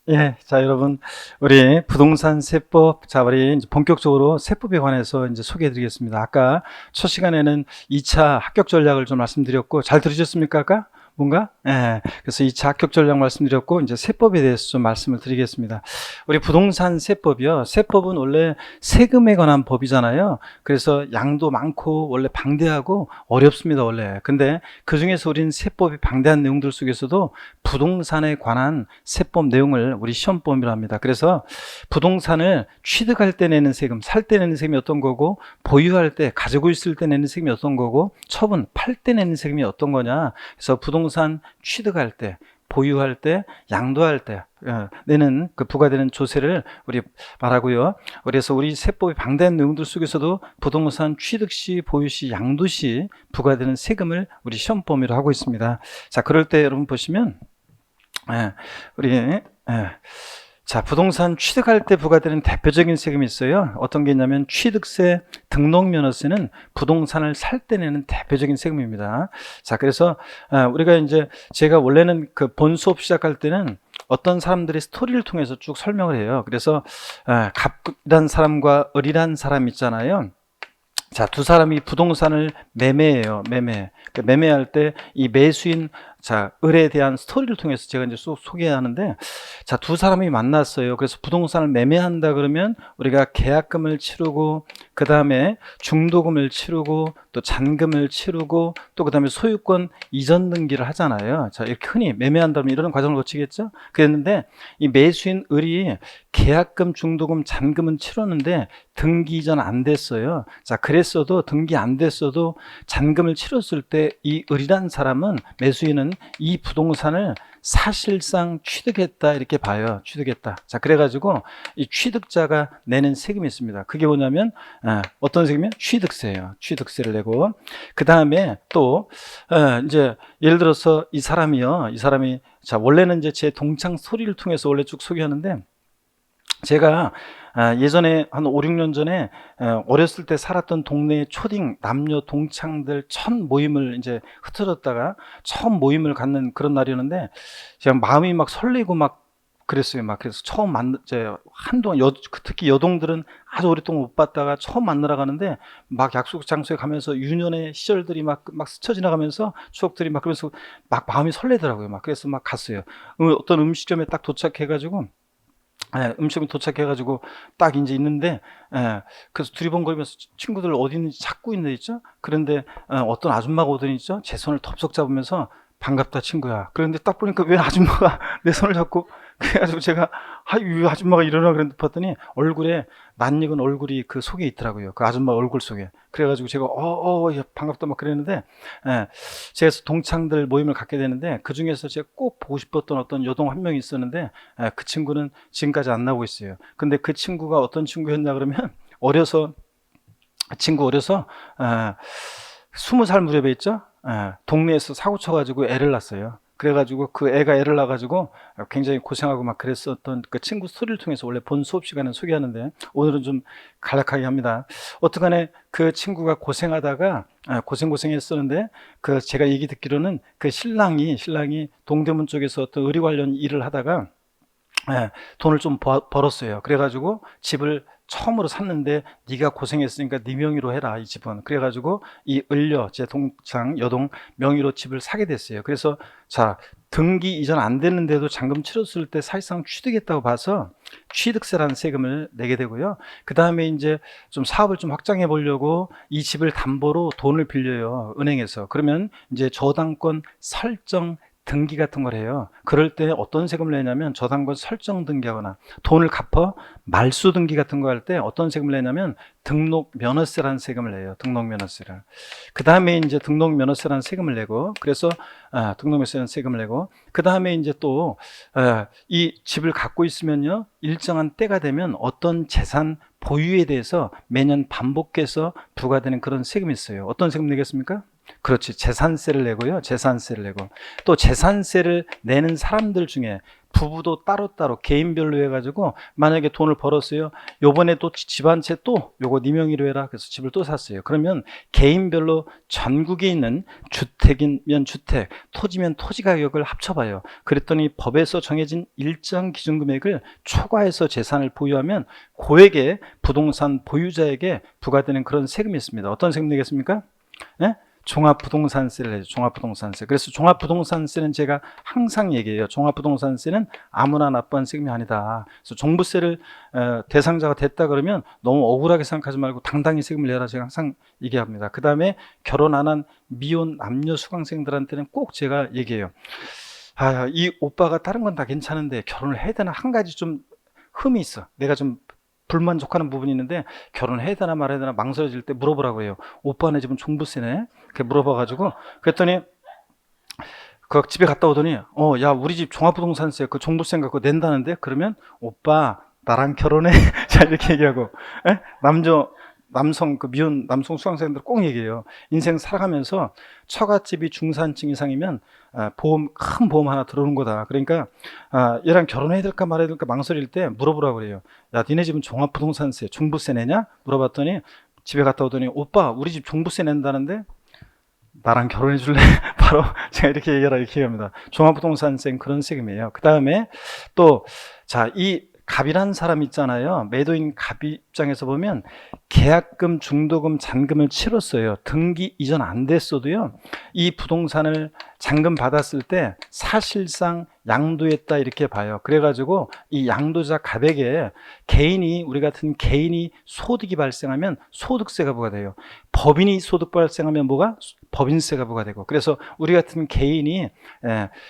예, 자, 여러분, 우리 부동산 세법, 자, 우리 이제 본격적으로 세법에 관해서 이제 소개해 드리겠습니다. 아까 첫 시간에는 2차 합격 전략을 좀 말씀드렸고, 잘 들으셨습니까, 아까? 뭔가? 예, 그래서 2차 합격 전략 말씀드렸고, 이제 세법에 대해서 좀 말씀을 드리겠습니다. 우리 부동산 세법이요. 세법은 원래 세금에 관한 법이잖아요. 그래서 양도 많고, 원래 방대하고 어렵습니다, 원래. 근데 그 중에서 우리는 세법이 방대한 내용들 속에서도 부동산에 관한 세법 내용을 우리 시험범위로 합니다. 그래서 부동산을 취득할 때 내는 세금, 살 때 내는 세금이 어떤 거고, 보유할 때, 가지고 있을 때 내는 세금이 어떤 거고, 처분, 팔 때 내는 세금이 어떤 거냐. 그래서 부동산 취득할 때, 보유할 때, 양도할 때 내는 그 부과되는 조세를 우리 말하고요. 그래서 우리 세법의 방대한 내용들 속에서도 부동산 취득 시, 보유 시, 양도 시 부과되는 세금을 우리 시험 범위로 하고 있습니다. 자, 그럴 때 여러분 보시면 우리 자, 부동산 취득할 때 부과되는 대표적인 세금이 있어요. 어떤 게 있냐면 취득세, 등록면허세는 부동산을 살 때 내는 대표적인 세금입니다. 자, 그래서 우리가 이제 제가 원래는 그 본 수업 시작할 때는 어떤 사람들의 스토리를 통해서 쭉 설명을 해요. 그래서 갑이란 사람과 을이란 사람 있잖아요. 자, 두 사람이 부동산을 매매해요. 매매할 때 이 매수인 자, 을에 대한 스토리를 통해서 제가 이제 쭉 소개하는데, 자, 두 사람이 만났어요. 그래서 부동산을 매매한다 그러면 우리가 계약금을 치르고, 그 다음에 중도금을 치르고, 또 잔금을 치르고, 또 그 다음에 소유권 이전 등기를 하잖아요. 자, 이렇게 흔히 매매한다면 이런 과정을 거치겠죠? 그랬는데, 이 매수인 을이 계약금, 중도금, 잔금은 치렀는데, 등기 이전 안 됐어요. 자, 그랬어도, 등기 안 됐어도, 잔금을 치렀을 때, 이 을이란 사람은, 매수인은 이 부동산을 사실상 취득했다 이렇게 봐요. 취득했다. 자, 그래가지고 이 취득자가 내는 세금이 있습니다. 그게 뭐냐면 어떤 세금이요? 취득세예요. 취득세를 내고 그 다음에 또 이제 예를 들어서 이 사람이 자, 원래는 이제 제 동창 스토리를 통해서 원래 쭉 소개하는데, 제가 예전에 한 5, 6년 전에 어렸을 때 살았던 동네의 초딩 남녀 동창들 첫 모임을 이제 흩어졌다가 처음 모임을 갖는 그런 날이었는데, 제가 마음이 막 설레고 막 그랬어요. 막 그래서 처음 이제 한동안 특히 여동들은 아주 오랫동안 못 봤다가 처음 만나러 가는데, 막 약속 장소에 가면서 유년의 시절들이 막 스쳐 지나가면서 추억들이 막 그러면서 막 마음이 설레더라고요. 막 그래서 막 갔어요. 어떤 음식점에 딱 도착해가지고 음식이 도착해가지고 딱 이제 있는데, 그래서 두리번거리면서 친구들 어디 있는지 찾고 있는 데 있죠. 그런데 어떤 아줌마가 오더니 있죠, 제 손을 덥석 잡으면서 반갑다 친구야. 그런데 딱 보니까 왜 아줌마가 내 손을 잡고, 그래가지고 제가 이 아줌마가 이러나 그랬는데 봤더니 얼굴에 낯익은 얼굴이 그 속에 있더라고요. 그 아줌마 얼굴 속에. 그래가지고 제가 야, 반갑다 막 그랬는데, 제가 동창들 모임을 갖게 되는데, 그 중에서 제가 꼭 보고 싶었던 어떤 여동 한 명이 있었는데, 그 친구는 지금까지 안 나오고 있어요. 근데 그 친구가 어떤 친구였냐 그러면, 친구 어려서 20살 무렵에 있죠. 동네에서 사고 쳐가지고 애를 낳았어요. 그래가지고 그 애가 애를 낳아가지고 굉장히 고생하고 막 그랬었던 그 친구 스토리를 통해서 원래 본 수업 시간은 소개하는데, 오늘은 좀 간략하게 합니다. 어떡하네, 그 친구가 고생하다가 고생했었는데, 그 제가 얘기 듣기로는 그 신랑이 동대문 쪽에서 어떤 의료 관련 일을 하다가 돈을 좀 벌었어요. 그래가지고 집을 처음으로 샀는데, 네가 고생했으니까 네 명의로 해라 이 집은. 그래가지고 이 제 동창 여동 명의로 집을 사게 됐어요. 그래서 자, 등기 이전 안 됐는데도 잔금 치렀을 때 사실상 취득했다고 봐서 취득세라는 세금을 내게 되고요. 그 다음에 이제 좀 사업을 좀 확장해 보려고 이 집을 담보로 돈을 빌려요, 은행에서. 그러면 이제 저당권 설정 등기 같은 걸 해요. 그럴 때 어떤 세금을 내냐면, 저당권 설정 등기하거나 돈을 갚아 말소 등기 같은 거 할 때 어떤 세금을 내냐면 등록 면허세라는 세금을 내요. 등록 면허세를. 그 다음에 이제 등록 면허세라는 세금을 내고, 그래서 등록 면허세라는 세금을 내고, 그 다음에 이제 또 이 집을 갖고 있으면요, 일정한 때가 되면 어떤 재산 보유에 대해서 매년 반복해서 부과되는 그런 세금이 있어요. 어떤 세금 내겠습니까? 그렇지, 재산세를 내고요. 재산세를 내고, 또 재산세를 내는 사람들 중에 부부도 따로따로 개인별로 해가지고 만약에 돈을 벌었어요. 요번에 또 집 한 채 또 요거 네 명의로 해라. 그래서 집을 또 샀어요. 그러면 개인별로 전국에 있는 주택이면 주택, 토지면 토지 가격을 합쳐봐요. 그랬더니 법에서 정해진 일정 기준 금액을 초과해서 재산을 보유하면 고액의 부동산 보유자에게 부과되는 그런 세금이 있습니다. 어떤 세금 내겠습니까? 네? 종합부동산세를 해요. 종합부동산세. 그래서 종합부동산세는 제가 항상 얘기해요. 종합부동산세는 아무나 납부한 세금이 아니다. 그래서 종부세를 대상자가 됐다 그러면 너무 억울하게 생각하지 말고 당당히 세금을 내라. 제가 항상 얘기합니다. 그 다음에 결혼 안 한 미혼 남녀 수강생들한테는 꼭 제가 얘기해요. 이 오빠가 다른 건 다 괜찮은데 결혼을 해야 되나? 한 가지 좀 흠이 있어. 내가 좀 불만족하는 부분이 있는데 결혼을 해야 되나 말아야 되나 망설여질 때 물어보라고 해요. 오빠네 집은 종부세네. 그렇게 물어봐가지고 그랬더니 그 집에 갔다 오더니 야 우리 집 종합부동산세 그 종부세인가 그거 낸다는데 그러면 오빠 나랑 결혼해. 자 이렇게 얘기하고 남성 그 미혼 남성 수강생들 꼭 얘기해요. 인생 살아가면서 처갓집이 중산층 이상이면 큰 보험 하나 들어오는 거다. 그러니까 얘랑 결혼해야 될까 말아야 될까 망설일 때 물어보라고 그래요. 야 니네 집은 종합부동산세 종부세 내냐? 물어봤더니 집에 갔다 오더니 오빠 우리 집 종부세 낸다는데 나랑 결혼해 줄래? 바로 제가 이렇게 얘기하라 이렇게 얘기합니다. 종합부동산세는 그런 세금이에요. 그 다음에 또 이 갑이라는 사람 있잖아요. 매도인 갑 입장에서 보면 계약금, 중도금, 잔금을 치렀어요. 등기 이전 안 됐어도요. 이 부동산을 잔금 받았을 때 사실상 양도했다 이렇게 봐요. 그래가지고 이 양도자 갑에게 우리 같은 개인이 소득이 발생하면 소득세가 부과돼요. 법인이 소득 발생하면 뭐가? 법인세가 부과되고. 그래서 우리 같은 개인이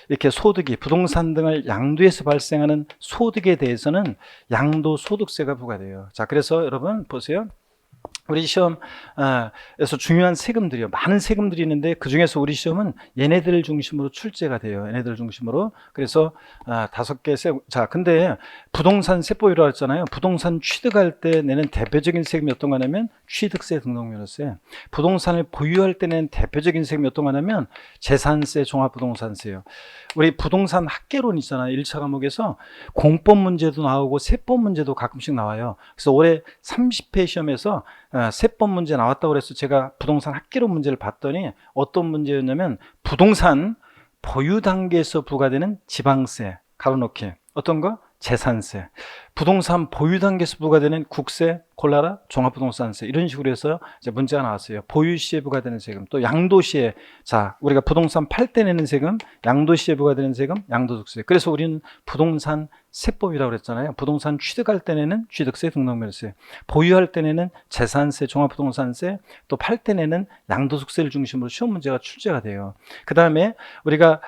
이렇게 소득이 부동산 등을 양도해서 발생하는 소득에 대해서는 양도소득세가 부과돼요. 자, 그래서 여러분 보세요. 우리 시험에서 중요한 세금들이요. 많은 세금들이 있는데 그 중에서 우리 시험은 얘네들을 중심으로 출제가 돼요. 얘네들 중심으로. 그래서 5개 자, 근데 부동산 세법이라고 했잖아요. 부동산 취득할 때 내는 대표적인 세금이 어떤 거냐면 취득세, 등록면허세. 부동산을 보유할 때 내는 대표적인 세금이 어떤 거냐면 재산세, 종합부동산세요. 우리 부동산 학개론 있잖아요. 1차 과목에서 공법 문제도 나오고 세법 문제도 가끔씩 나와요. 그래서 올해 30회 시험에서 세법 문제 나왔다고 그래서 제가 부동산 학개론 문제를 봤더니 어떤 문제였냐면 부동산 보유 단계에서 부과되는 지방세, 가로놓기. 어떤 거? 재산세. 부동산 보유 단계에서 부과되는 국세, 골라라, 종합부동산세. 이런 식으로 해서 이제 문제가 나왔어요. 보유 시에 부과되는 세금, 또 양도 시에, 우리가 부동산 팔 때 내는 세금, 양도 시에 부과되는 세금, 양도소득세. 그래서 우리는 부동산 세법이라고 그랬잖아요. 부동산 취득할 때 내는 취득세, 등록면허세, 보유할 때 내는 재산세, 종합부동산세, 또 팔 때 내는 양도소득세를 중심으로 시험 문제가 출제가 돼요. 그 다음에 우리가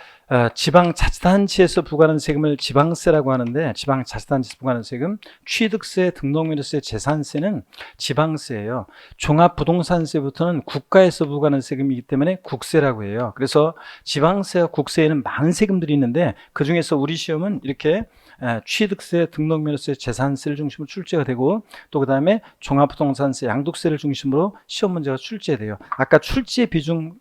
지방자치단체에서 부과하는 세금을 지방세라고 하는데, 지방자치단체에서 부과하는 세금, 취득세, 등록면허세, 재산세는 지방세예요. 종합부동산세부터는 국가에서 부과하는 세금이기 때문에 국세라고 해요. 그래서 지방세와 국세에는 많은 세금들이 있는데 그 중에서 우리 시험은 이렇게 취득세, 등록면허세, 재산세를 중심으로 출제가 되고, 또 그 다음에 종합부동산세, 양도세를 중심으로 시험 문제가 출제돼요. 아까 출제 비중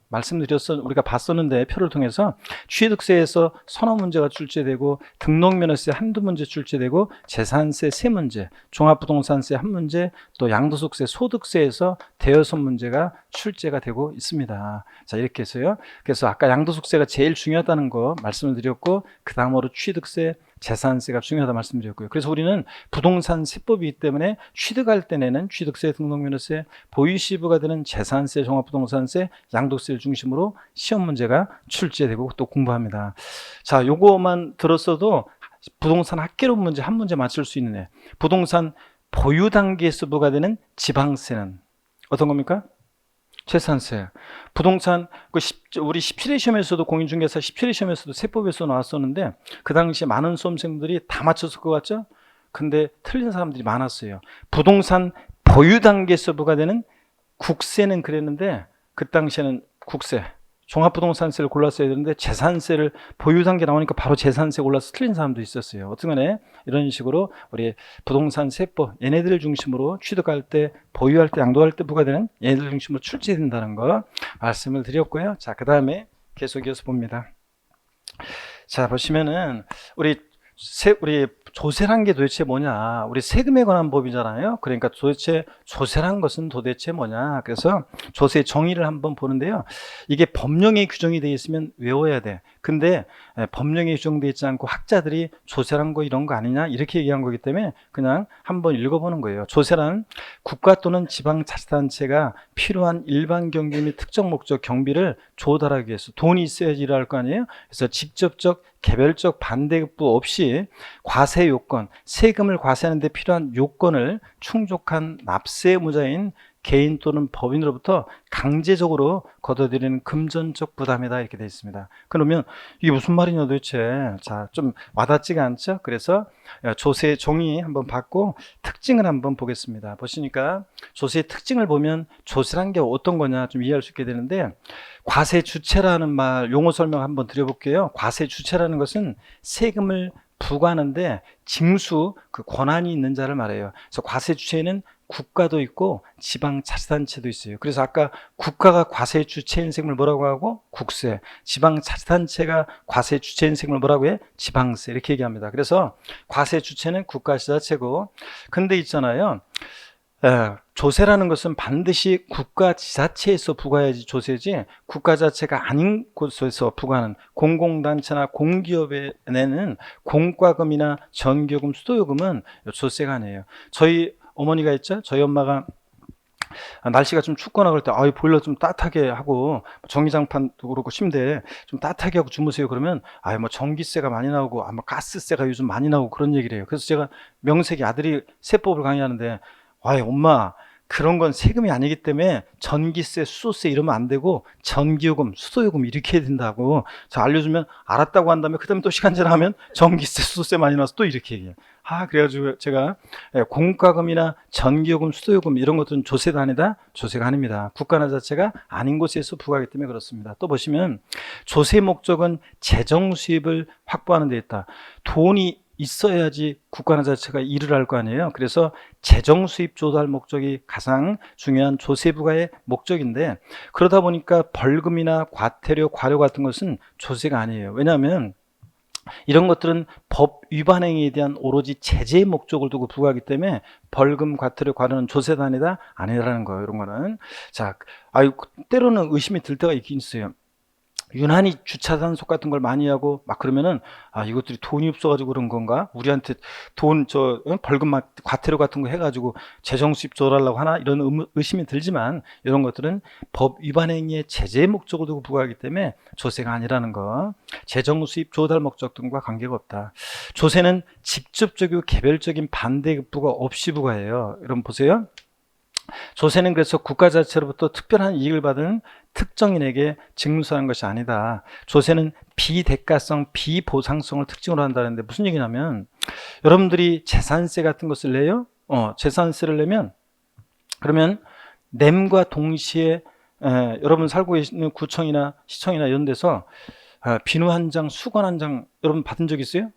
우리가 봤었는데 표를 통해서 취득세에서 서너 문제가 출제되고, 등록면허세 한두 문제 출제되고, 재산세 3문제, 종합부동산세 1문제, 또 양도소득세, 소득세에서 대여섯 문제가 출제가 되고 있습니다. 자, 이렇게 해서요. 그래서 아까 양도소득세가 제일 중요하다는 거 말씀을 드렸고, 그 다음으로 취득세, 재산세가 중요하다 말씀드렸고요. 그래서 우리는 부동산 세법이기 때문에 취득할 때 내는 취득세, 등록면허세, 보유시 부과되는 재산세, 종합부동산세, 양도세를 중심으로 시험 문제가 출제되고 또 공부합니다. 자, 요거만 들었어도 부동산 학개론 문제 한 문제 맞출 수 있는 부동산 보유 단계에서 부과되는 지방세는 어떤 겁니까? 재산세. 부동산 우리 17회 시험에서도 공인중개사 17회 시험에서도 세법에서 나왔었는데 그 당시에 많은 수험생들이 다 맞췄을 것 같죠? 근데 틀린 사람들이 많았어요. 부동산 보유 단계에서 부과되는 국세는 그랬는데 그 당시에는 국세, 종합부동산세를 골랐어야 되는데 재산세를 보유 단계 나오니까 바로 재산세 골라서 틀린 사람도 있었어요. 어쨌든 이런 식으로 우리 부동산 세법 얘네들을 중심으로 취득할 때, 보유할 때, 양도할 때 부과되는 얘네들 중심으로 출제된다는 거 말씀을 드렸고요. 자, 그 다음에 계속 이어서 봅니다. 자, 보시면은 우리 우리 조세란 게 도대체 뭐냐? 우리 세금에 관한 법이잖아요. 그러니까 도대체 조세란 것은 도대체 뭐냐? 그래서 조세 정의를 한번 보는데요. 이게 법령에 규정이 되어 있으면 외워야 돼. 근데 법령에 규정되어 있지 않고 학자들이 조세란 거 이런 거 아니냐? 이렇게 얘기한 거기 때문에 그냥 한번 읽어보는 거예요. 조세란 국가 또는 지방자치단체가 필요한 일반 경비 및 특정 목적 경비를 조달하기 위해서 돈이 있어야지 일할 거 아니에요? 그래서 직접적 개별적 반대급부 없이 과세 요건, 세금을 과세하는 데 필요한 요건을 충족한 납세 의무자인 개인 또는 법인으로부터 강제적으로 걷어들이는 금전적 부담이다 이렇게 되어 있습니다. 그러면 이게 무슨 말이냐 도대체. 자, 좀 와닿지가 않죠? 그래서 조세 정의 한번 받고 특징을 한번 보겠습니다. 보시니까 조세의 특징을 보면 조세란 게 어떤 거냐 좀 이해할 수 있게 되는데, 과세 주체라는 말 용어 설명 한번 드려볼게요. 과세 주체라는 것은 세금을 부과하는데 징수 그 권한이 있는 자를 말해요. 그래서 과세 주체에는 국가도 있고 지방자치단체도 있어요. 그래서 아까 국가가 과세 주체인 세금을 뭐라고 하고? 국세. 지방자치단체가 과세 주체인 세금을 뭐라고 해? 지방세. 이렇게 얘기합니다. 그래서 과세 주체는 국가 지자체고, 근데 있잖아요. 조세라는 것은 반드시 국가 지자체에서 부과해야지 조세지, 국가 자체가 아닌 곳에서 부과하는 공공단체나 공기업에 내는 공과금이나 전기요금, 수도요금은 조세가 아니에요. 저희 어머니가 있죠. 저희 엄마가 날씨가 좀 춥거나 그럴 때 보일러 좀 따뜻하게 하고 전기장판도 그렇고 침대 좀 따뜻하게 하고 주무세요. 그러면 뭐 전기세가 많이 나오고 아마 가스세가 요즘 많이 나오고 그런 얘기를 해요. 그래서 제가 명색이 아들이 세법을 강의하는데 엄마 그런 건 세금이 아니기 때문에 전기세, 수도세 이러면 안 되고 전기요금, 수도요금 이렇게 해야 된다고 저 알려주면 알았다고 한 다음에 그 다음에 또 시간 지나면 전기세, 수도세 많이 나와서 또 이렇게 얘기해요. 그래가지고 제가 공과금이나 전기요금, 수도요금 이런 것들은 조세가 아니다? 조세가 아닙니다. 국가나 자체가 아닌 곳에서 부과하기 때문에 그렇습니다. 또 보시면 조세 목적은 재정 수입을 확보하는 데 있다. 돈이 있어야지 국가나 자체가 일을 할 거 아니에요. 그래서 재정 수입 조달 목적이 가장 중요한 조세 부과의 목적인데, 그러다 보니까 벌금이나 과태료, 과료 같은 것은 조세가 아니에요. 왜냐하면 이런 것들은 법 위반 행위에 대한 오로지 제재의 목적을 두고 부과하기 때문에 벌금, 과태료, 과료는 조세가 아니라는 거예요. 이런 거는. 자, 때로는 의심이 들 때가 있긴 있어요. 유난히 주차 단속 같은 걸 많이 하고 막 그러면은 이것들이 돈이 없어가지고 그런 건가? 우리한테 돈 벌금 과태료 같은 거 해가지고 재정 수입 조달하려고 하나? 이런 의심이 들지만 이런 것들은 법 위반 행위의 제재의 목적을 두고 부과하기 때문에 조세가 아니라는 거. 재정 수입 조달 목적 등과 관계가 없다. 조세는 직접적이고 개별적인 반대급부가 없이 부과해요. 여러분 보세요. 조세는 그래서 국가 자체로부터 특별한 이익을 받은 특정인에게 직무수하는 것이 아니다. 조세는 비대가성, 비보상성을 특징으로 한다는데 무슨 얘기냐면, 여러분들이 재산세 같은 것을 내요. 재산세를 내면 그러면 냄과 동시에 여러분 살고 계시는 구청이나 시청이나 이런 데서 비누 한 장, 수건 한 장 여러분 받은 적 있어요?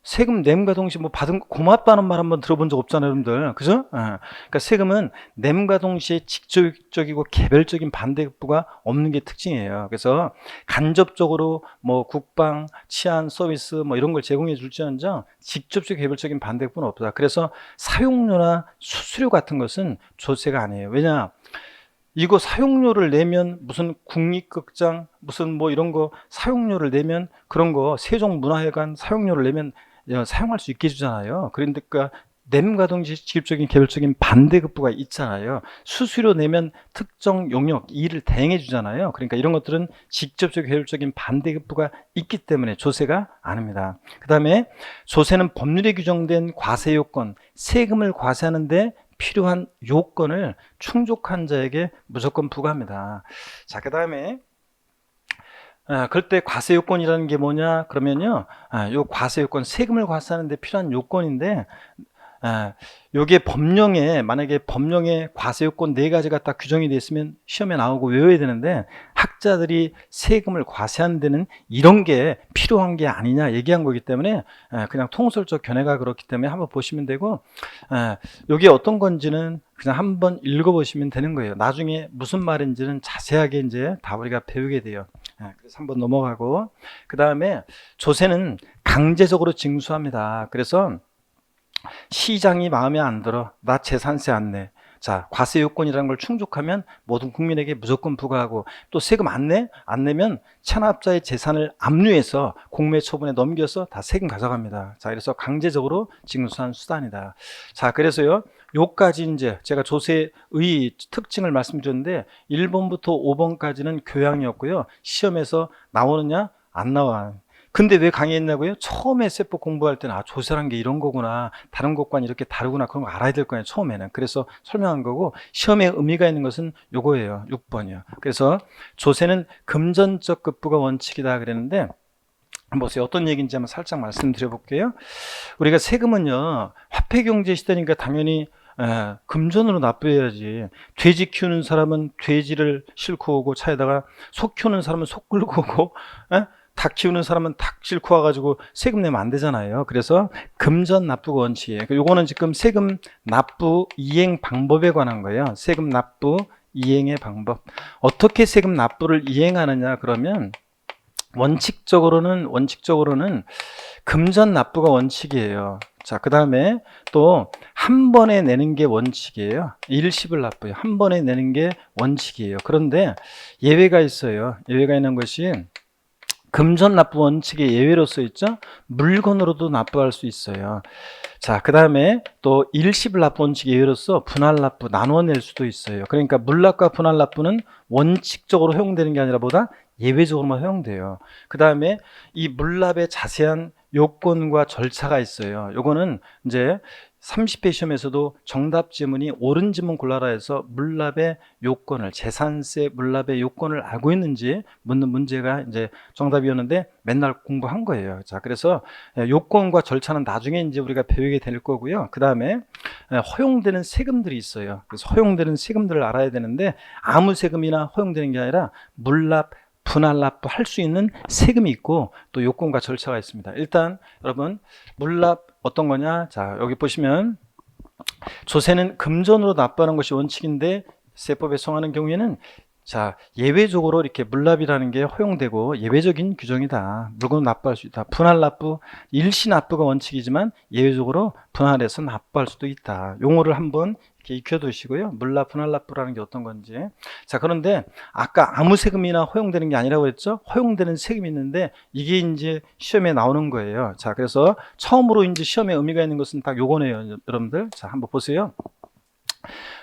세금 냄과 동시에 받은 고맙다는 말 한번 들어본 적 없잖아요, 여러분들. 그죠? 그러니까 세금은 냄과 동시에 직접적이고 개별적인 반대급부가 없는 게 특징이에요. 그래서 간접적으로 국방, 치안, 서비스 이런 걸 제공해 줄지언정 직접적 개별적인 반대급부는 없다. 그래서 사용료나 수수료 같은 것은 조세가 아니에요. 왜냐? 이거 사용료를 내면 무슨 국립극장 무슨 이런 거 사용료를 내면 그런 거 세종문화회관 사용료를 내면 사용할 수 있게 해주잖아요. 그러니까 냄과 동시에 직접적인 개별적인 반대급부가 있잖아요. 수수료 내면 특정 용역 일을 대행해 주잖아요. 그러니까 이런 것들은 직접적 개별적인 반대급부가 있기 때문에 조세가 아닙니다. 그 다음에 조세는 법률에 규정된 과세 요건, 세금을 과세하는데 필요한 요건을 충족한 자에게 무조건 부과합니다. 자, 그 다음에 그럴 때 과세 요건이라는 게 뭐냐 그러면요, 요 과세 요건, 세금을 과세하는 데 필요한 요건인데, 요게 법령에, 만약에 법령에 과세 요건 4가지가 딱 규정이 되어 있으면 시험에 나오고 외워야 되는데, 학자들이 세금을 과세하는 데는 이런 게 필요한 게 아니냐 얘기한 거기 때문에 그냥 통설적 견해가 그렇기 때문에 한번 보시면 되고, 요게 어떤 건지는 그냥 한번 읽어보시면 되는 거예요. 나중에 무슨 말인지는 자세하게 이제 다 우리가 배우게 돼요. 그래서 한번 넘어가고, 그 다음에 조세는 강제적으로 징수합니다. 그래서 시장이 마음에 안 들어, 나 재산세 안 내. 자, 과세 요건이라는 걸 충족하면 모든 국민에게 무조건 부과하고, 또 세금 안 내? 안 내면 체납자의 재산을 압류해서 공매처분에 넘겨서 다 세금 가져갑니다. 자, 그래서 강제적으로 징수한 수단이다. 자, 그래서요, 요까지 이제 제가 조세의 특징을 말씀드렸는데 1번부터 5번까지는 교양이었고요. 시험에서 나오느냐? 안 나와. 근데 왜 강의했냐고요? 처음에 세법 공부할 때는 조세란 게 이런 거구나, 다른 것과는 이렇게 다르구나, 그런 거 알아야 될 거 아니에요, 처음에는. 그래서 설명한 거고, 시험에 의미가 있는 것은 요거예요. 6번이요. 그래서 조세는 금전적 급부가 원칙이다 그랬는데, 보세요. 어떤 얘기인지 한번 살짝 말씀드려 볼게요. 우리가 세금은요, 화폐경제 시대니까 당연히 금전으로 납부해야지. 돼지 키우는 사람은 돼지를 싣고 오고 차에다가, 소 키우는 사람은 소 끌고 오고, 닭 키우는 사람은 닭 싣고 와가지고 세금 내면 안 되잖아요. 그래서 금전 납부 원칙이에요. 요거는 지금 세금 납부 이행 방법에 관한 거예요. 세금 납부 이행의 방법. 어떻게 세금 납부를 이행하느냐 그러면 원칙적으로는 금전 납부가 원칙이에요. 자, 그 다음에 또 한 번에 내는 게 원칙이에요. 일시불 납부요. 한 번에 내는 게 원칙이에요. 그런데 예외가 있어요. 예외가 있는 것이 금전 납부 원칙의 예외로 써 있죠. 물건으로도 납부할 수 있어요. 자, 그 다음에 또 일시불 납부 원칙 예외로서 분할 납부 나누어 낼 수도 있어요. 그러니까 물납과 분할 납부는 원칙적으로 허용되는 게 아니라 보다 예외적으로만 허용돼요. 그 다음에 이 물납의 자세한 요건과 절차가 있어요. 요거는 이제 30회 시험에서도 정답 지문이 옳은 지문 골라라 해서 물납의 요건을, 재산세 물납의 요건을 알고 있는지 묻는 문제가 이제 정답이었는데 맨날 공부한 거예요. 자, 그래서 요건과 절차는 나중에 이제 우리가 배우게 될 거고요. 그 다음에 허용되는 세금들이 있어요. 그래서 허용되는 세금들을 알아야 되는데 아무 세금이나 허용되는 게 아니라 물납, 분할 납부 할 수 있는 세금이 있고 또 요건과 절차가 있습니다. 일단 여러분, 물납 어떤 거냐? 자, 여기 보시면 조세는 금전으로 납부하는 것이 원칙인데 세법에 성하는 경우에는 자, 예외적으로 이렇게 물납이라는 게 허용되고 예외적인 규정이다. 물건 납부할 수 있다. 분할 납부, 일시 납부가 원칙이지만 예외적으로 분할해서 납부할 수도 있다. 용어를 한번 이렇게 익혀두시고요. 물납, 분할 납부라는 게 어떤 건지. 자, 그런데 아까 아무 세금이나 허용되는 게 아니라고 했죠? 허용되는 세금이 있는데 이게 이제 시험에 나오는 거예요. 자, 그래서 처음으로 이제 시험에 의미가 있는 것은 딱 요거네요, 여러분들. 자, 한번 보세요.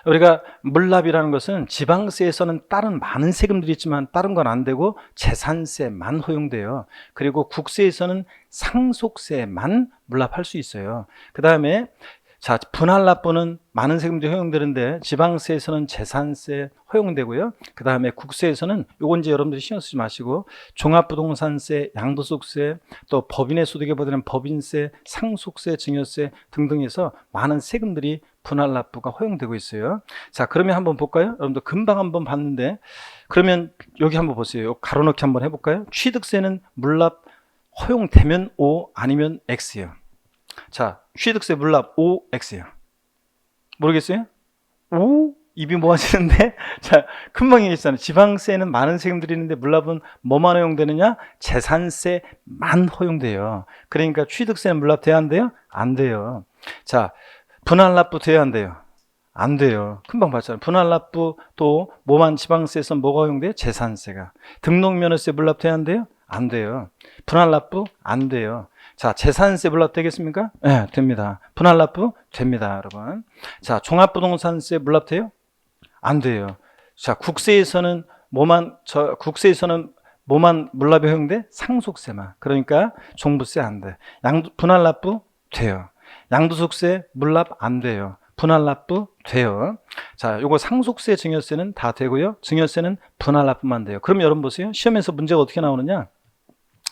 우리가 물납이라는 것은 지방세에서는 다른 많은 세금들이 있지만 다른 건 안 되고 재산세만 허용돼요. 그리고 국세에서는 상속세만 물납할 수 있어요. 그 다음에 자, 분할 납부는 많은 세금들이 허용되는데 지방세에서는 재산세 허용되고요. 그 다음에 국세에서는 요건 이제 여러분들이 신경 쓰지 마시고 종합부동산세, 양도소득세, 또 법인의 소득에 보다는 법인세, 상속세, 증여세 등등해서 많은 세금들이 분할 납부가 허용되고 있어요. 자, 그러면 한번 볼까요? 여러분들 금방 한번 봤는데 그러면 여기 한번 보세요. 가로넣기 한번 해볼까요? 취득세는 물납 허용되면 O 아니면 X예요. 자, 취득세 물납 O, X예요. 모르겠어요? O? 입이 모아지는데? 자, 금방 얘기했잖아요. 지방세는 많은 세금들이 있는데 물납은 뭐만 허용되느냐? 재산세만 허용돼요. 그러니까 취득세는 물납 돼야 안 돼요? 안 돼요. 자, 분할 납부 돼야 안 돼요? 안 돼요. 금방 봤잖아요. 분할 납부 또 뭐만 지방세에서 뭐가 허용돼요? 재산세가. 등록면허세 물납 돼야 안 돼요? 안 돼요. 분할 납부 안 돼요. 자, 재산세 물납 되겠습니까? 네, 됩니다. 분할 납부 됩니다, 여러분. 자, 종합부동산세 물납 돼요? 안 돼요. 자, 국세에서는 뭐만 물납이 허용돼? 상속세만. 그러니까 종부세 안 돼. 분할 납부 돼요. 양도소득세 물납 안 돼요. 분할 납부 돼요. 자, 요거 상속세, 증여세는 다 되고요. 증여세는 분할 납부만 돼요. 그럼 여러분 보세요. 시험에서 문제가 어떻게 나오느냐?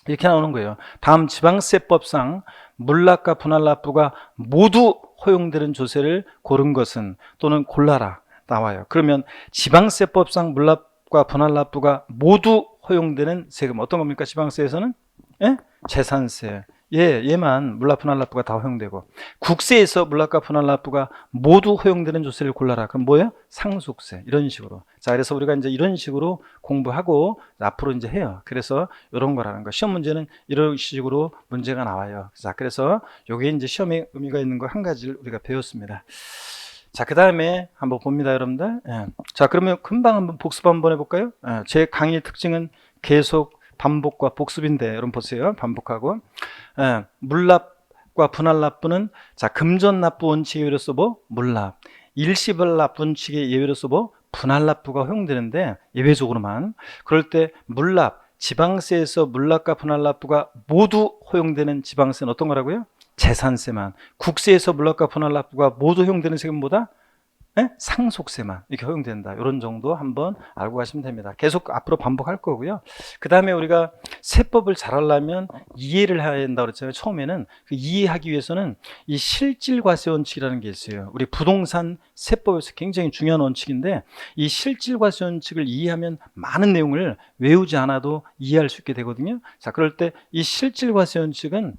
이렇게 나오는 거예요. 다음 지방세법상 물납과 분할 납부가 모두 허용되는 조세를 고른 것은 또는 골라라 나와요. 그러면 지방세법상 물납과 분할 납부가 모두 허용되는 세금 어떤 겁니까? 지방세에서는 재산세. 얘만 물납 분할납부가 다 허용되고, 국세에서 물납과 분할납부가 모두 허용되는 조세를 골라라. 그럼 뭐예요? 상속세. 이런 식으로. 자, 그래서 우리가 이제 이런 식으로 공부하고 앞으로 이제 해요. 그래서 이런 거라는 거. 시험 문제는 이런 식으로 문제가 나와요. 자, 그래서 요게 이제 시험에 의미가 있는 거 한 가지를 우리가 배웠습니다. 자, 그 다음에 한번 봅니다, 여러분들. 예. 자, 그러면 금방 한번 복습 한번 해볼까요? 예. 제 강의의 특징은 계속 반복과 복습인데, 여러분 보세요. 반복하고. 예. 물납과 분할납부는, 자, 금전납부 원칙에 의해서 뭐? 물납. 일시불납 원칙에 예외로서 뭐? 분할납부가 허용되는데, 예외적으로만. 그럴 때 물납, 지방세에서 물납과 분할납부가 모두 허용되는 지방세는 어떤 거라고요? 재산세만. 국세에서 물납과 분할납부가 모두 허용되는 세금은 뭐다? 상속세만 이렇게 허용된다. 이런 정도 한번 알고 가시면 됩니다. 계속 앞으로 반복할 거고요. 그 다음에 우리가 세법을 잘 하려면 이해를 해야 된다고 그랬잖아요. 처음에는 그 이해하기 위해서는 이 실질과세 원칙이라는 게 있어요. 우리 부동산 세법에서 굉장히 중요한 원칙인데, 이 실질과세 원칙을 이해하면 많은 내용을 외우지 않아도 이해할 수 있게 되거든요. 자, 그럴 때 이 실질과세 원칙은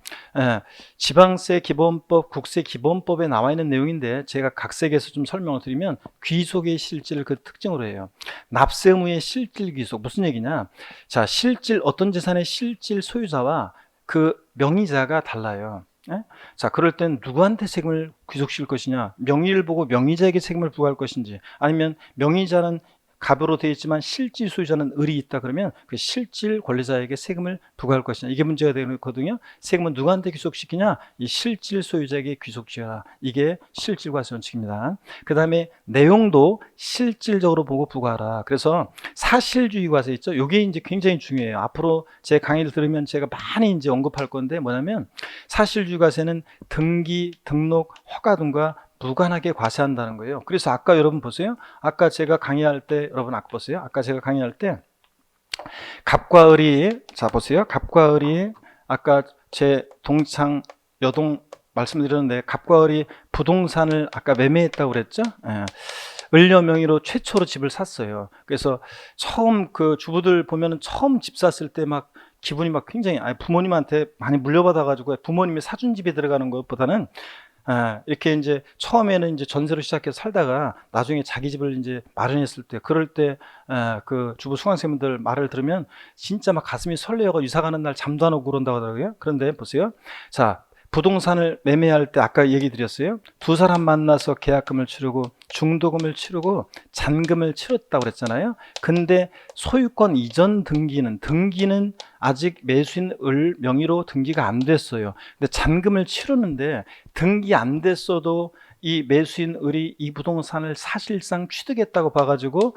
지방세 기본법, 국세 기본법에 나와 있는 내용인데, 제가 각색해서 좀 설명을 드리면 귀속의 실질을 그 특징으로 해요. 납세 의무의 실질 귀속. 무슨 얘기냐? 자, 실질, 어떤 재산의 실질 소유자와 그 명의자가 달라요. 자, 그럴 땐 누구한테 세금을 귀속시킬 것이냐? 명의를 보고 명의자에게 세금을 부과할 것인지, 아니면 명의자는 갑으로 되어 있지만 실질 소유자는 을이 있다 그러면 그 실질 권리자에게 세금을 부과할 것이냐, 이게 문제가 되거든요. 세금은 누구한테 귀속시키냐? 이 실질 소유자에게 귀속시켜라. 이게 실질과세 원칙입니다. 그 다음에 내용도 실질적으로 보고 부과하라. 그래서 사실주의 과세 있죠. 이게 이제 굉장히 중요해요. 앞으로 제 강의를 들으면 제가 많이 이제 언급할 건데, 뭐냐면 사실주의 과세는 등기, 등록, 허가 등과 무관하게 과세한다는 거예요. 그래서 아까 여러분 보세요. 아까 제가 강의할 때, 여러분 아까 보세요. 아까 제가 강의할 때 갑과 을이, 자 보세요. 갑과 을이, 아까 제 동창 여동 말씀드렸는데, 갑과 을이 부동산을 아까 매매했다고 그랬죠. 을녀 명의로 최초로 집을 샀어요. 그래서 처음 그 주부들 보면은 처음 집 샀을 때 막 기분이 막 굉장히, 부모님한테 많이 물려받아 가지고 부모님이 사준 집에 들어가는 것보다는 이렇게 이제 처음에는 이제 전세로 시작해서 살다가 나중에 자기 집을 이제 마련했을 때, 그럴 때 그 주부 수강생분들 말을 들으면 진짜 막 가슴이 설레어가 이사 가는 날 잠도 안 오고 그런다고 하더라고요. 그런데 보세요. 자, 부동산을 매매할 때 아까 얘기 드렸어요. 두 사람 만나서 계약금을 치르고 중도금을 치르고 잔금을 치렀다고 그랬잖아요. 근데 소유권 이전 등기는 아직 매수인 을 명의로 등기가 안 됐어요. 근데 잔금을 치르는데 등기 안 됐어도 이 매수인 을이 이 부동산을 사실상 취득했다고 봐가지고,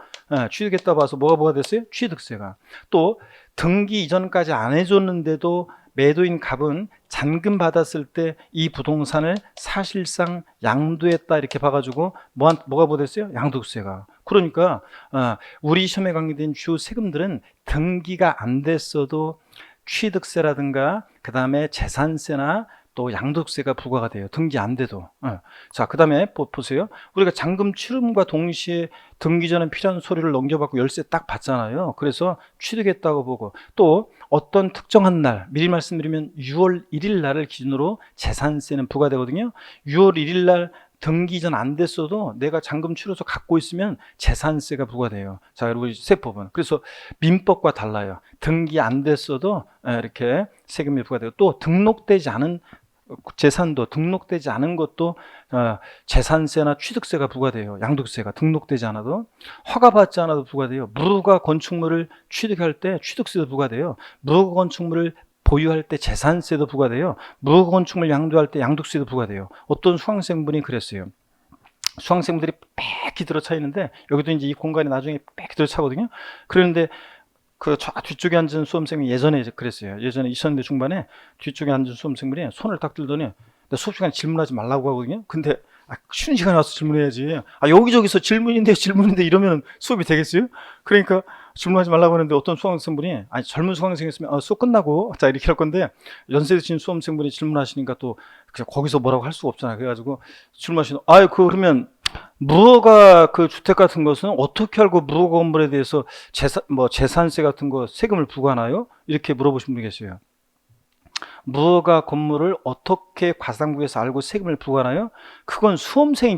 취득했다고 봐서 뭐가 됐어요? 취득세가. 또 등기 이전까지 안 해줬는데도 매도인 갑은 잔금 받았을 때 이 부동산을 사실상 양도했다 이렇게 봐가지고 뭐가 부과됐어요? 양도세가. 그러니까 우리 시험에 관계된 주요 세금들은 등기가 안 됐어도 취득세라든가 그 다음에 재산세나 또 양도세가 부과가 돼요. 등기 안 돼도. 자, 그 다음에 보세요. 우리가 잔금 치름과 동시에 등기 전에 필요한 서류를 넘겨받고 열쇠 딱 받잖아요. 그래서 취득했다고 보고, 또 어떤 특정한 날, 미리 말씀드리면 6월 1일 날을 기준으로 재산세는 부과되거든요. 6월 1일 날 등기 전 안 됐어도 내가 잔금 치러서 갖고 있으면 재산세가 부과돼요. 자, 우리 세법은. 그래서 민법과 달라요. 등기 안 됐어도 이렇게 세금이 부과되고, 또 등록되지 않은 재산도, 등록되지 않은 것도 재산세나 취득세가 부과돼요. 양도세가 등록되지 않아도, 허가받지 않아도 부과돼요. 무허가 건축물을 취득할 때 취득세도 부과돼요. 무허가 건축물을 보유할 때 재산세도 부과돼요. 무허가 건축물 양도할 때 양도세도 부과돼요. 어떤 수강생분이 그랬어요. 수강생분들이 빽히 들어차 있는데, 여기도 이제 이 공간이 나중에 빽히 들어차거든요. 그런데 그 뒤쪽에 앉은 수험생이 예전에 그랬어요. 예전에 2000년대 중반에 뒤쪽에 앉은 수험생분이 손을 딱 들더니, 나 수업 시간에 질문하지 말라고 하거든요. 근데 쉬는 시간에 와서 질문해야지. 여기저기서 질문인데 이러면 수업이 되겠어요? 그러니까 질문하지 말라고 하는데, 어떤 수강생분이, 젊은 수강생이었으면 수업 끝나고 자 이렇게 할 건데, 연세 드신 수험생분이 질문하시니까 또 그냥 거기서 뭐라고 할 수가 없잖아요. 그래가지고 질문하시는, 그러면 무허가 그 주택 같은 것은 어떻게 알고 무허가 건물에 대해서 재산세 같은 거 세금을 부과하나요? 이렇게 물어보신 분이 계세요. 무허가 건물을 어떻게 과세당국에서 알고 세금을 부과하나요? 그건 수험생이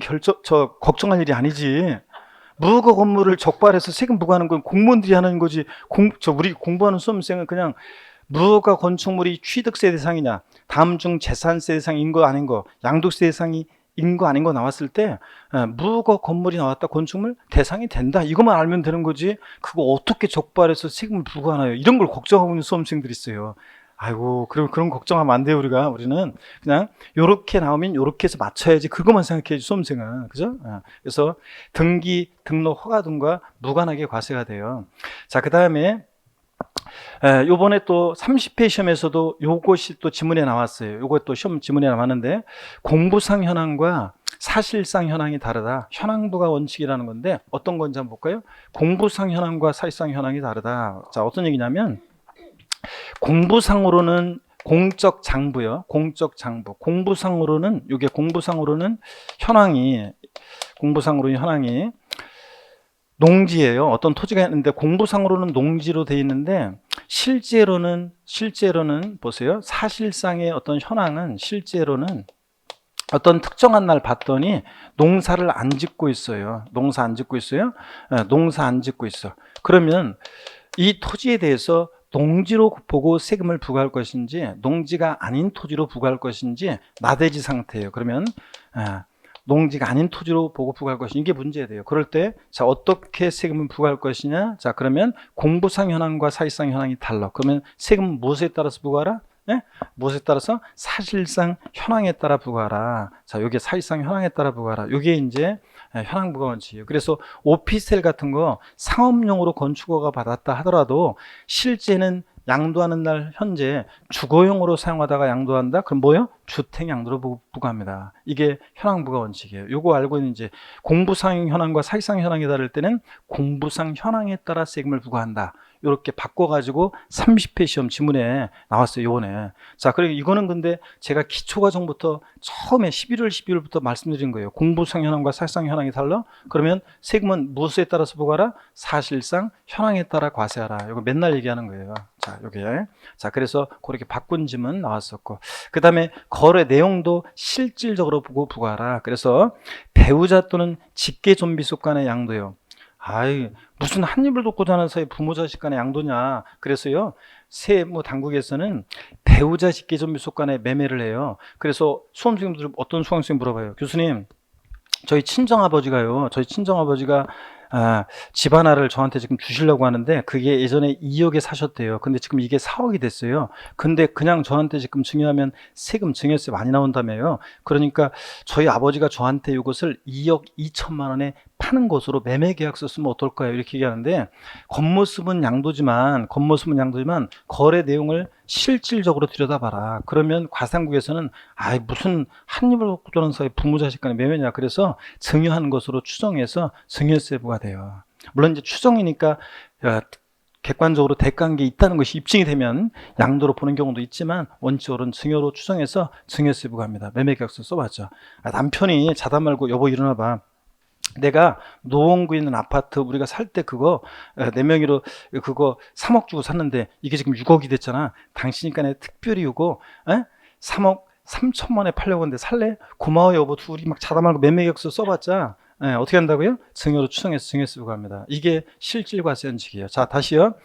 걱정할 일이 아니지. 무허가 건물을 적발해서 세금 부과하는 건 공무원들이 하는 거지. 우리 공부하는 수험생은 그냥 무허가 건축물이 취득세 대상이냐, 다음 중 재산세 대상인 거 아닌 거, 양도세 대상인 거 아닌 거 나왔을 때 무허가 건물이 나왔다, 건축물 대상이 된다, 이것만 알면 되는 거지. 그거 어떻게 적발해서 세금을 부과하나요? 이런 걸 걱정하고 있는 수험생들이 있어요. 아이고, 그런 걱정하면 안 돼요. 우리는 그냥 요렇게 나오면 요렇게 해서 맞춰야지, 그것만 생각해야지 수험생은. 그죠? 그래서 등기, 등록, 허가 등과 무관하게 과세가 돼요. 자, 그 다음에 요번에 또 30회 시험에서도 요것이 또 지문에 나왔어요. 요것 또 시험 지문에 나왔는데, 공부상 현황과 사실상 현황이 다르다. 현황부가 원칙이라는 건데 어떤 건지 한번 볼까요? 공부상 현황과 사실상 현황이 다르다. 자, 어떤 얘기냐면, 공부상으로는 공적 장부요. 공적 장부. 공부상으로는 현황이, 농지예요. 어떤 토지가 있는데 공부상으로는 농지로 돼 있는데 실제로는 보세요. 사실상의 어떤 현황은 실제로는 어떤 특정한 날 봤더니 농사를 안 짓고 있어요. 농사 안 짓고 있어. 그러면 이 토지에 대해서 농지로 보고 세금을 부과할 것인지, 농지가 아닌 토지로 부과할 것인지 나대지 상태예요. 그러면 농지가 아닌 토지로 보고 부과할 것이, 이게 문제가 돼요. 그럴 때, 자, 어떻게 세금을 부과할 것이냐? 자, 그러면 공부상 현황과 사실상 현황이 달라. 그러면 세금은 무엇에 따라서 부과하라? 네? 무엇에 따라서? 사실상 현황에 따라 부과하라. 자, 요게 사실상 현황에 따라 부과하라. 요게 이제 현황부과 원칙이에요. 그래서 오피스텔 같은 거 상업용으로 건축허가 받았다 하더라도 실제는 양도하는 날 현재 주거용으로 사용하다가 양도한다? 그럼 뭐요? 주택 양도로 부과합니다. 이게 현황부과 원칙이에요. 요거 알고 있는, 이제 공부상 현황과 사실상 현황이 다를 때는 공부상 현황에 따라 세금을 부과한다. 이렇게 바꿔가지고 30회 시험 지문에 나왔어요, 요번에. 자, 그리고 이거는 근데 제가 기초과정부터 처음에 11월부터 말씀드린 거예요. 공부상 현황과 사실상 현황이 달라? 그러면 세금은 무엇에 따라서 부과하라? 사실상 현황에 따라 과세하라. 이거 맨날 얘기하는 거예요. 자, 요게. 자, 그래서 그렇게 바꾼 지문 나왔었고, 그 다음에 거래 내용도 실질적으로 보고 부과하라. 그래서 배우자 또는 직계 좀비속 간의 양도요. 무슨 한 입을 돕고 자는 사이 부모 자식 간의 양도냐. 그래서요, 세무 당국에서는 배우자 직계 좀비속 간의 매매를 해요. 그래서 수험생들, 어떤 수험생이 물어봐요. 교수님, 저희 친정아버지가 집 하나를 저한테 지금 주시려고 하는데 그게 예전에 2억에 사셨대요. 근데 지금 이게 4억이 됐어요. 근데 그냥 저한테 지금 증여하면 세금, 증여세 많이 나온다며요. 그러니까 저희 아버지가 저한테 이것을 2억 2천만 원에 파는 것으로 매매 계약서 쓰면 어떨까요? 이렇게 얘기하는데, 겉모습은 양도지만 거래 내용을 실질적으로 들여다봐라. 그러면 과세당국에서는 무슨 한 입을 먹고 자는 사이 부모 자식 간의 매매냐. 그래서 증여한 것으로 추정해서 증여세 부과돼요. 물론 이제 추정이니까 객관적으로 대가한 게 있다는 것이 입증이 되면 양도로 보는 경우도 있지만, 원칙으로는 증여로 추정해서 증여세 부과합니다. 매매 계약서 써봤죠. 남편이 자다 말고, 여보 일어나봐, 내가 노원구에 있는 아파트 우리가 살 때 그거 내 명의로 그거 3억 주고 샀는데 이게 지금 6억이 됐잖아. 당신이니까 내 특별히 이거 3억 3천만 원에 팔려고 하는데 살래? 고마워 여보. 둘이 막 자다 말고 매매 계약서 써봤자 어떻게 한다고요? 증여로 추정해서 증여세 부과합니다. 이게 실질과세 원칙이에요. 자, 다시요.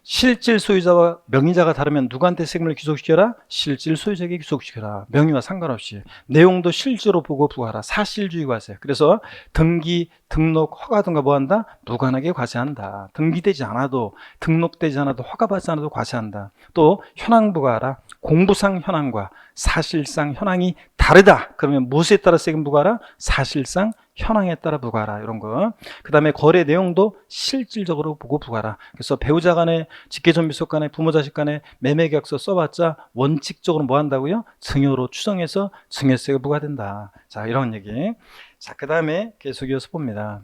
실질 소유자와 명의자가 다르면 누구한테 세금을 귀속시켜라? 실질 소유자에게 귀속시켜라. 명의와 상관없이. 내용도 실제로 보고 부과하라. 사실주의 과세. 그래서 등기, 등록, 허가 등과 뭐한다? 무관하게 과세한다. 등기되지 않아도, 등록되지 않아도, 허가받지 않아도 과세한다. 또 현황 부과하라. 공부상 현황과 사실상 현황이 다르다. 그러면 무엇에 따라 세금 부과하라? 사실상 현황에 따라 부과하라. 이런 거. 그 다음에 거래 내용도 실질적으로 보고 부과하라. 그래서 배우자 간에, 직계존비속 간에, 부모 자식 간에 매매 계약서 써봤자 원칙적으로 뭐 한다고요? 증여로 추정해서 증여세가 부과된다. 자, 이런 얘기. 자, 그 다음에 계속 이어서 봅니다.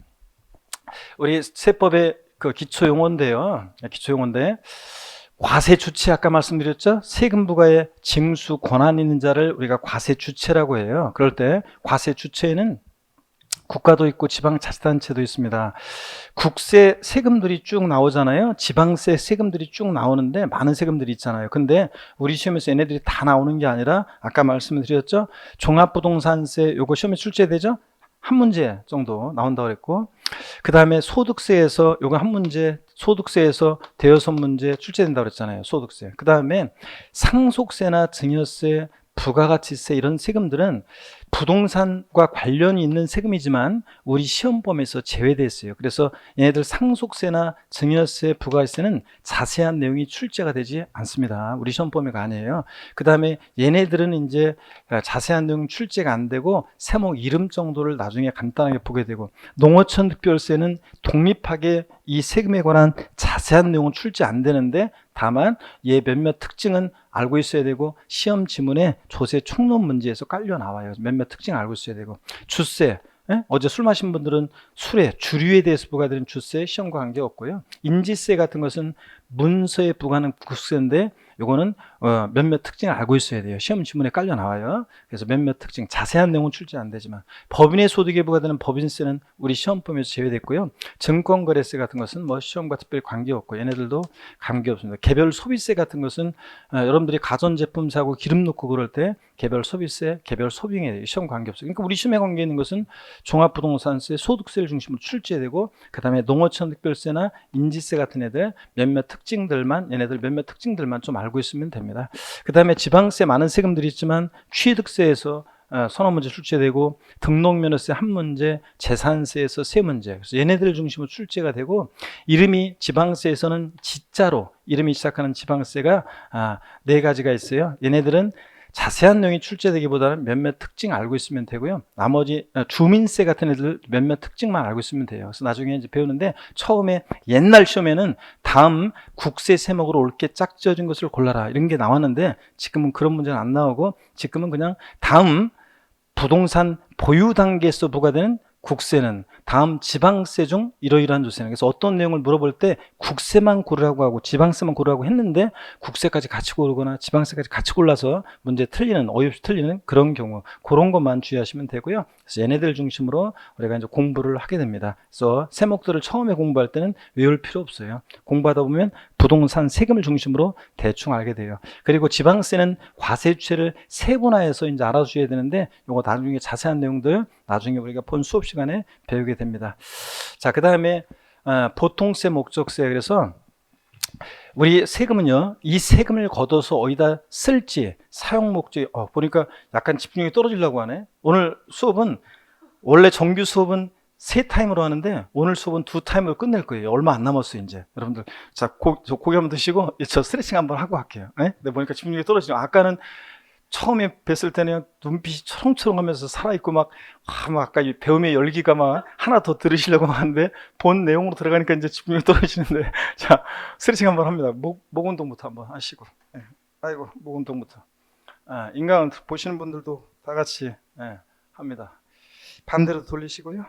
우리 세법의 그 기초용어인데요. 기초용어인데, 과세 주체, 아까 말씀드렸죠? 세금 부과에 징수 권한 있는 자를 우리가 과세 주체라고 해요. 그럴 때 과세 주체에는 국가도 있고 지방자치단체도 있습니다. 국세 세금들이 쭉 나오잖아요. 지방세 세금들이 쭉 나오는데 많은 세금들이 있잖아요. 근데 우리 시험에서 얘네들이 다 나오는 게 아니라 아까 말씀드렸죠. 종합부동산세 요거 시험에 출제되죠. 한 문제 정도 나온다고 그랬고, 그 다음에 소득세에서 요거 한 문제, 소득세에서 대여섯 문제 출제된다고 그랬잖아요. 소득세. 그 다음에 상속세나 증여세, 부가가치세 이런 세금들은 부동산과 관련이 있는 세금이지만 우리 시험범위에서 제외되어 있어요. 그래서 얘네들 상속세나 증여세, 부가세는 자세한 내용이 출제가 되지 않습니다. 우리 시험 범위가 아니에요. 그 다음에 얘네들은 이제 자세한 내용 출제가 안 되고 세목 이름 정도를 나중에 간단하게 보게 되고, 농어촌 특별세는 독립하게 이 세금에 관한 자세한 내용은 출제 안 되는데 다만 얘 몇몇 특징은 알고 있어야 되고 시험 지문에 조세 총론 문제에서 깔려 나와요. 몇몇 특징을 알고 있어야 되고, 주세, 어제 술 마신 분들은 술에 주류에 대해서 부과되는 주세 시험과 관계없고요. 인지세 같은 것은 문서에 부과하는 국세인데 요거는 몇몇 특징을 알고 있어야 돼요. 시험 지문에 깔려 나와요. 그래서 몇몇 특징, 자세한 내용은 출제 안 되지만 법인의 소득에 부과되는 법인세는 우리 시험 범위에서 제외됐고요. 증권거래세 같은 것은 뭐 시험과 특별히 관계없고 얘네들도 관계없습니다. 개별 소비세 같은 것은 여러분들이 가전제품 사고 기름 넣고 그럴 때 개별 소비세, 개별 소비에 시험 관계없어요. 그러니까 우리 시험에 관계 있는 것은 종합부동산세, 소득세를 중심으로 출제되고, 그 다음에 농어촌 특별세나 인지세 같은 애들 몇몇 특징들만, 얘네들 몇몇 특징들만 좀 알고 있으면 됩니다. 그 다음에 지방세 많은 세금들이 있지만 취득세에서 서너 문제 출제되고, 등록면허세 한 문제, 재산세에서 세 문제, 그래서 얘네들을 중심으로 출제가 되고, 이름이 지방세에서는 지자로 이름이 시작하는 지방세가 네 가지가 있어요. 얘네들은 자세한 내용이 출제되기보다는 몇몇 특징 알고 있으면 되고요. 나머지 주민세 같은 애들 몇몇 특징만 알고 있으면 돼요. 그래서 나중에 이제 배우는데, 처음에 옛날 시험에는 다음 국세 세목으로 옳게 짝지어진 것을 골라라 이런 게 나왔는데, 지금은 그런 문제는 안 나오고 지금은 그냥 다음 부동산 보유 단계에서 부과되는 국세는 다음 지방세 중 이러이러한 조세는, 그래서 어떤 내용을 물어볼 때 국세만 고르라고 하고 지방세만 고르라고 했는데 국세까지 같이 고르거나 지방세까지 같이 골라서 문제 틀리는, 어이없이 틀리는 그런 경우, 그런 것만 주의하시면 되고요. 그래서 얘네들 중심으로 우리가 이제 공부를 하게 됩니다. 그래서 세목들을 처음에 공부할 때는 외울 필요 없어요. 공부하다 보면 부동산 세금을 중심으로 대충 알게 돼요. 그리고 지방세는 과세주체를 세분화해서 이제 알아주셔야 되는데, 이거 나중에 자세한 내용들 나중에 우리가 본 수업 시간에 배우게 됩니다. 자, 그 다음에 보통세, 목적세. 그래서 우리 세금은요, 이 세금을 걷어서 어디다 쓸지, 사용 목적이, 보니까 약간 집중력이 떨어지려고 하네. 오늘 수업은, 원래 정규 수업은 3타임으로 하는데 오늘 수업은 2타임으로 끝낼 거예요. 얼마 안 남았어요, 이제. 여러분들. 자, 고개 한번 드시고, 저 스트레칭 한번 하고 갈게요. 네? 보니까 집중력이 떨어지죠. 아까는 처음에 뵀을 때는 눈빛이 초롱초롱 하면서 살아있고 막 아까 이 배움의 열기가 막 하나 더 들으시려고 하는데, 본 내용으로 들어가니까 이제 집중력이 떨어지는데, 자, 스트레칭 한번 합니다. 목 운동부터 한번 하시고. 네. 아이고, 목 운동부터. 인강 보시는 분들도 다 같이 합니다. 반대로 돌리시고요.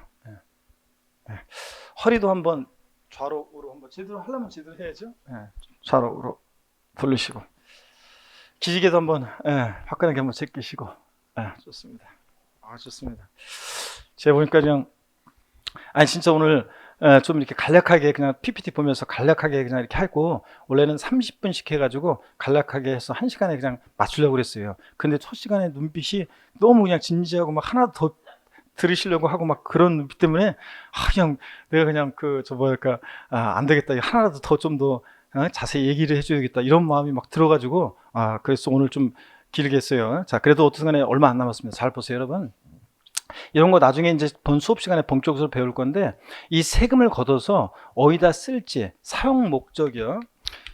허리도 한번 좌로 우로 한번 제대로 하려면 제대로 해야죠. 좌로 우로 돌리시고, 기지개도 한번 화끈하게 한번 제끼시고. 좋습니다. 좋습니다. 제가 보니까 그냥 진짜 오늘 좀 이렇게 간략하게 그냥 PPT 보면서 간략하게 그냥 이렇게 하고, 원래는 30분씩 해가지고 간략하게 해서 1시간에 그냥 맞추려고 그랬어요. 근데 첫 시간에 눈빛이 너무 그냥 진지하고 막 하나 더 들으시려고 하고 막 그런 눈빛 때문에 그냥 내가 그냥 안 되겠다, 하나라도 더 좀 더 자세히 얘기를 해줘야겠다 이런 마음이 막 들어가지고 그래서 오늘 좀 길게 했어요. 자, 그래도 어떤 간에 얼마 안 남았습니다. 잘 보세요, 여러분. 이런 거 나중에 이제 본 수업 시간에 본격적으로 배울 건데, 이 세금을 걷어서 어디다 쓸지, 사용 목적이요.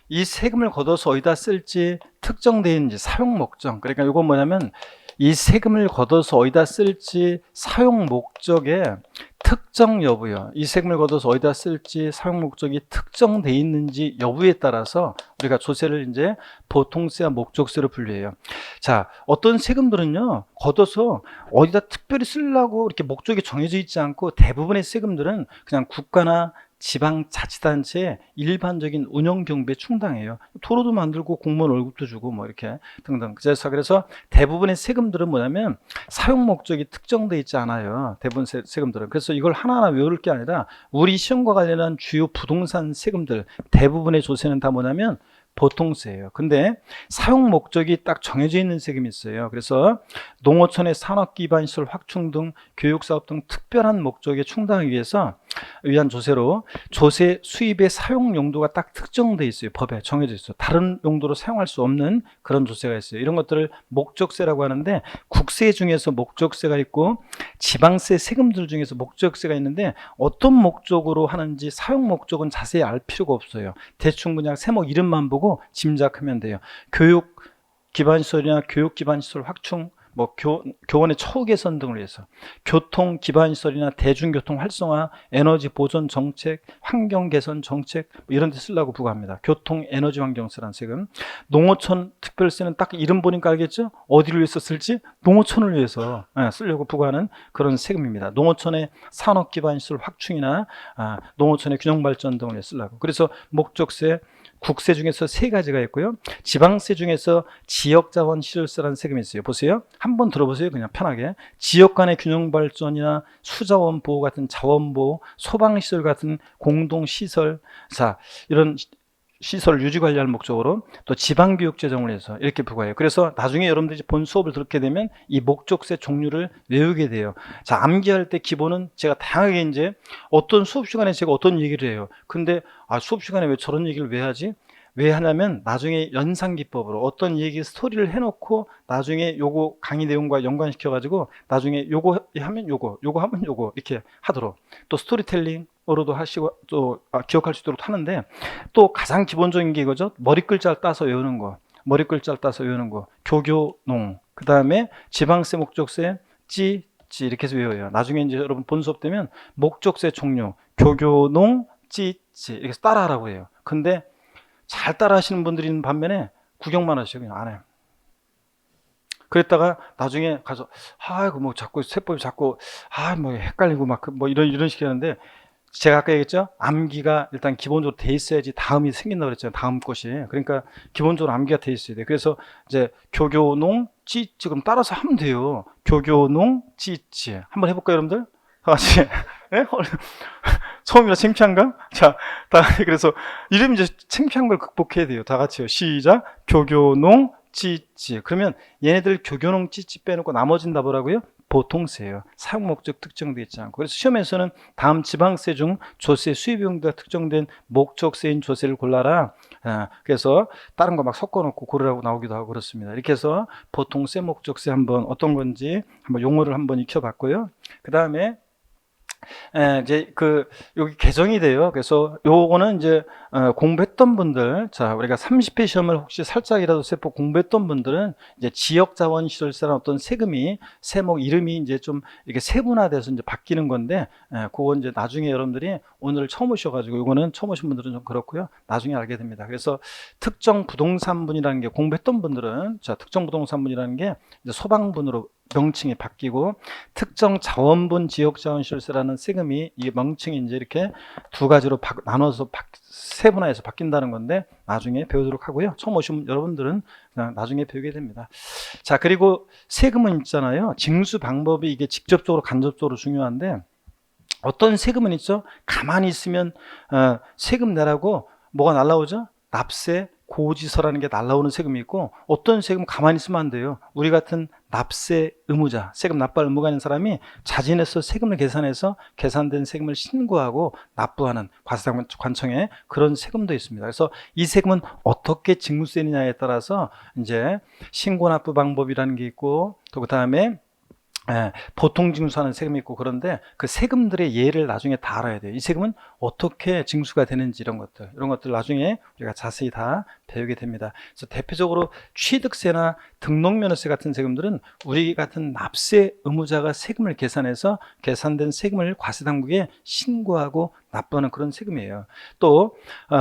이 세금을 걷어서 어디다 쓸지 특정되어 있는지 사용 목적. 그러니까 이건 뭐냐면, 이 세금을 걷어서 어디다 쓸지 사용 목적의 특정 여부요. 이 세금을 걷어서 어디다 쓸지 사용 목적이 특정돼 있는지 여부에 따라서 우리가 조세를 이제 보통세와 목적세로 분류해요. 자, 어떤 세금들은요, 걷어서 어디다 특별히 쓰려고 이렇게 목적이 정해져 있지 않고, 대부분의 세금들은 그냥 국가나 지방자치단체의 일반적인 운영 경비에 충당해요. 도로도 만들고 공무원 월급도 주고 뭐 이렇게 등등. 그래서 대부분의 세금들은 뭐냐면 사용 목적이 특정돼 있지 않아요. 대부분 세금들은. 그래서 이걸 하나하나 외울 게 아니라 우리 시험과 관련한 주요 부동산 세금들 대부분의 조세는 다 뭐냐면 보통세예요. 근데 사용 목적이 딱 정해져 있는 세금이 있어요. 그래서 농어촌의 산업기반시설 확충 등 교육사업 등 특별한 목적에 충당하기 위해서 위한 조세로 조세 수입의 사용 용도가 딱 특정돼 있어요. 법에 정해져 있어요. 다른 용도로 사용할 수 없는 그런 조세가 있어요. 이런 것들을 목적세라고 하는데 국세 중에서 목적세가 있고 지방세 세금들 중에서 목적세가 있는데 어떤 목적으로 하는지 사용 목적은 자세히 알 필요가 없어요. 대충 그냥 세목 이름만 보고 짐작하면 돼요. 교육 기반시설이나 교육 기반시설 확충, 뭐 교원의 처우 개선 등을 위해서, 교통 기반시설이나 대중교통 활성화, 에너지 보존 정책, 환경 개선 정책 뭐 이런 데 쓰려고 부과합니다. 교통 에너지 환경세라는 세금. 농어촌 특별세는 딱 이름 보니까 알겠죠? 어디를 위해서 쓸지? 농어촌을 위해서 쓰려고 부과하는 그런 세금입니다. 농어촌의 산업 기반시설 확충이나 농어촌의 균형 발전 등을 위해서 쓰려고. 그래서 목적세, 국세 중에서 세 가지가 있고요. 지방세 중에서 지역자원시설세라는 세금이 있어요. 보세요. 한번 들어보세요. 그냥 편하게. 지역 간의 균형 발전이나 수자원 보호 같은 자원 보호, 소방시설 같은 공동시설, 이런 시설 유지 관리할 목적으로 또 지방교육 재정을 해서 이렇게 부과해요. 그래서 나중에 여러분들이 본 수업을 듣게 되면 이 목적세 종류를 외우게 돼요. 자, 암기할 때 기본은 제가 다양하게 이제 어떤 수업 시간에 제가 어떤 얘기를 해요. 근데 수업 시간에 왜 저런 얘기를 왜 하지? 왜 하냐면 나중에 연상기법으로 어떤 얘기 스토리를 해놓고 나중에 요거 강의 내용과 연관시켜가지고 나중에 요거 하면 요거 하면 요거 이렇게 하도록 또 스토리텔링으로도 하시고 또 기억할 수 있도록 하는데 또 가장 기본적인 게 이거죠. 머리 글자를 따서 외우는 거. 교교농. 그 다음에 지방세 목적세 찌 이렇게 해서 외워요. 나중에 이제 여러분 본 수업 되면 목적세 종류 교교농 찌 이렇게 해서 따라하라고 해요. 근데 잘 따라 하시는 분들이 있는 반면에 구경만 하시고 그냥 안 해요. 그랬다가 나중에 가서 뭐 자꾸 세법이 자꾸 뭐 헷갈리고 막 뭐 이런 식이 하는데 제가 아까 얘기했죠. 암기가 일단 기본적으로 돼 있어야지 다음이 생긴다고 그랬잖아요. 다음 것이. 그러니까 기본적으로 암기가 돼 있어야 돼요. 그래서 이제 교교농 찌찌 그럼 따라서 하면 돼요. 교교농 찌찌 한번 해볼까요, 여러분들? 다 같이. 네? 처음이라 창피한가? 자, 그래서 이름 이제 창피한 걸 극복해야 돼요. 다 같이요. 시작. 교교농 찌찌. 그러면 얘네들 교교농 찌찌 빼놓고 나머지는 다 뭐라고요? 보통세예요. 사용 목적 특정되어 있지 않고. 그래서 시험에서는 다음 지방세 중 조세 수입 용도가 특정된 목적세인 조세를 골라라. 그래서 다른 거 막 섞어놓고 고르라고 나오기도 하고 그렇습니다. 이렇게 해서 보통세, 목적세 한번 어떤 건지 한번 용어를 한번 익혀봤고요. 그 다음에 이제 여기 개정이 돼요. 그래서 요거는 이제 공부했던 분들, 자, 우리가 30회 시험을 혹시 살짝이라도 세법 공부했던 분들은 이제 지역자원시설세라는 어떤 세금이 세목 이름이 이제 좀 이렇게 세분화돼서 이제 바뀌는 건데, 그건 이제 나중에 여러분들이 오늘 처음 오셔가지고 요거는 처음 오신 분들은 좀 그렇고요. 나중에 알게 됩니다. 그래서 특정 부동산분이라는 게 공부했던 분들은 특정 부동산분이라는 게 이제 소방분으로 명칭이 바뀌고 특정 자원분 지역자원시설세라는 세금이 이 명칭이 이제 이렇게 두 가지로 나눠서 세분화해서 바뀐다는 건데 나중에 배우도록 하고요. 처음 오신 여러분들은 그냥 나중에 배우게 됩니다. 자, 그리고 세금은 있잖아요. 징수 방법이 이게 직접적으로 간접적으로 중요한데 어떤 세금은 있죠. 가만히 있으면 세금 내라고 뭐가 날라오죠? 납세 고지서라는 게 날라오는 세금이 있고 어떤 세금 가만히 있으면 안 돼요. 우리 같은 납세 의무자, 세금 납부할 의무가 있는 사람이 자진해서 세금을 계산해서 계산된 세금을 신고하고 납부하는 과세관청에 그런 세금도 있습니다. 그래서 이 세금은 어떻게 징수되느냐에 따라서 이제 신고 납부 방법이라는 게 있고 또 그 다음에 보통 징수하는 세금이 있고 그런데 그 세금들의 예를 나중에 다 알아야 돼요. 이 세금은 어떻게 징수가 되는지 이런 것들 나중에 우리가 자세히 다 배우게 됩니다. 그래서 대표적으로 취득세나 등록면허세 같은 세금들은 우리 같은 납세 의무자가 세금을 계산해서 계산된 세금을 과세당국에 신고하고 납부하는 그런 세금이에요. 또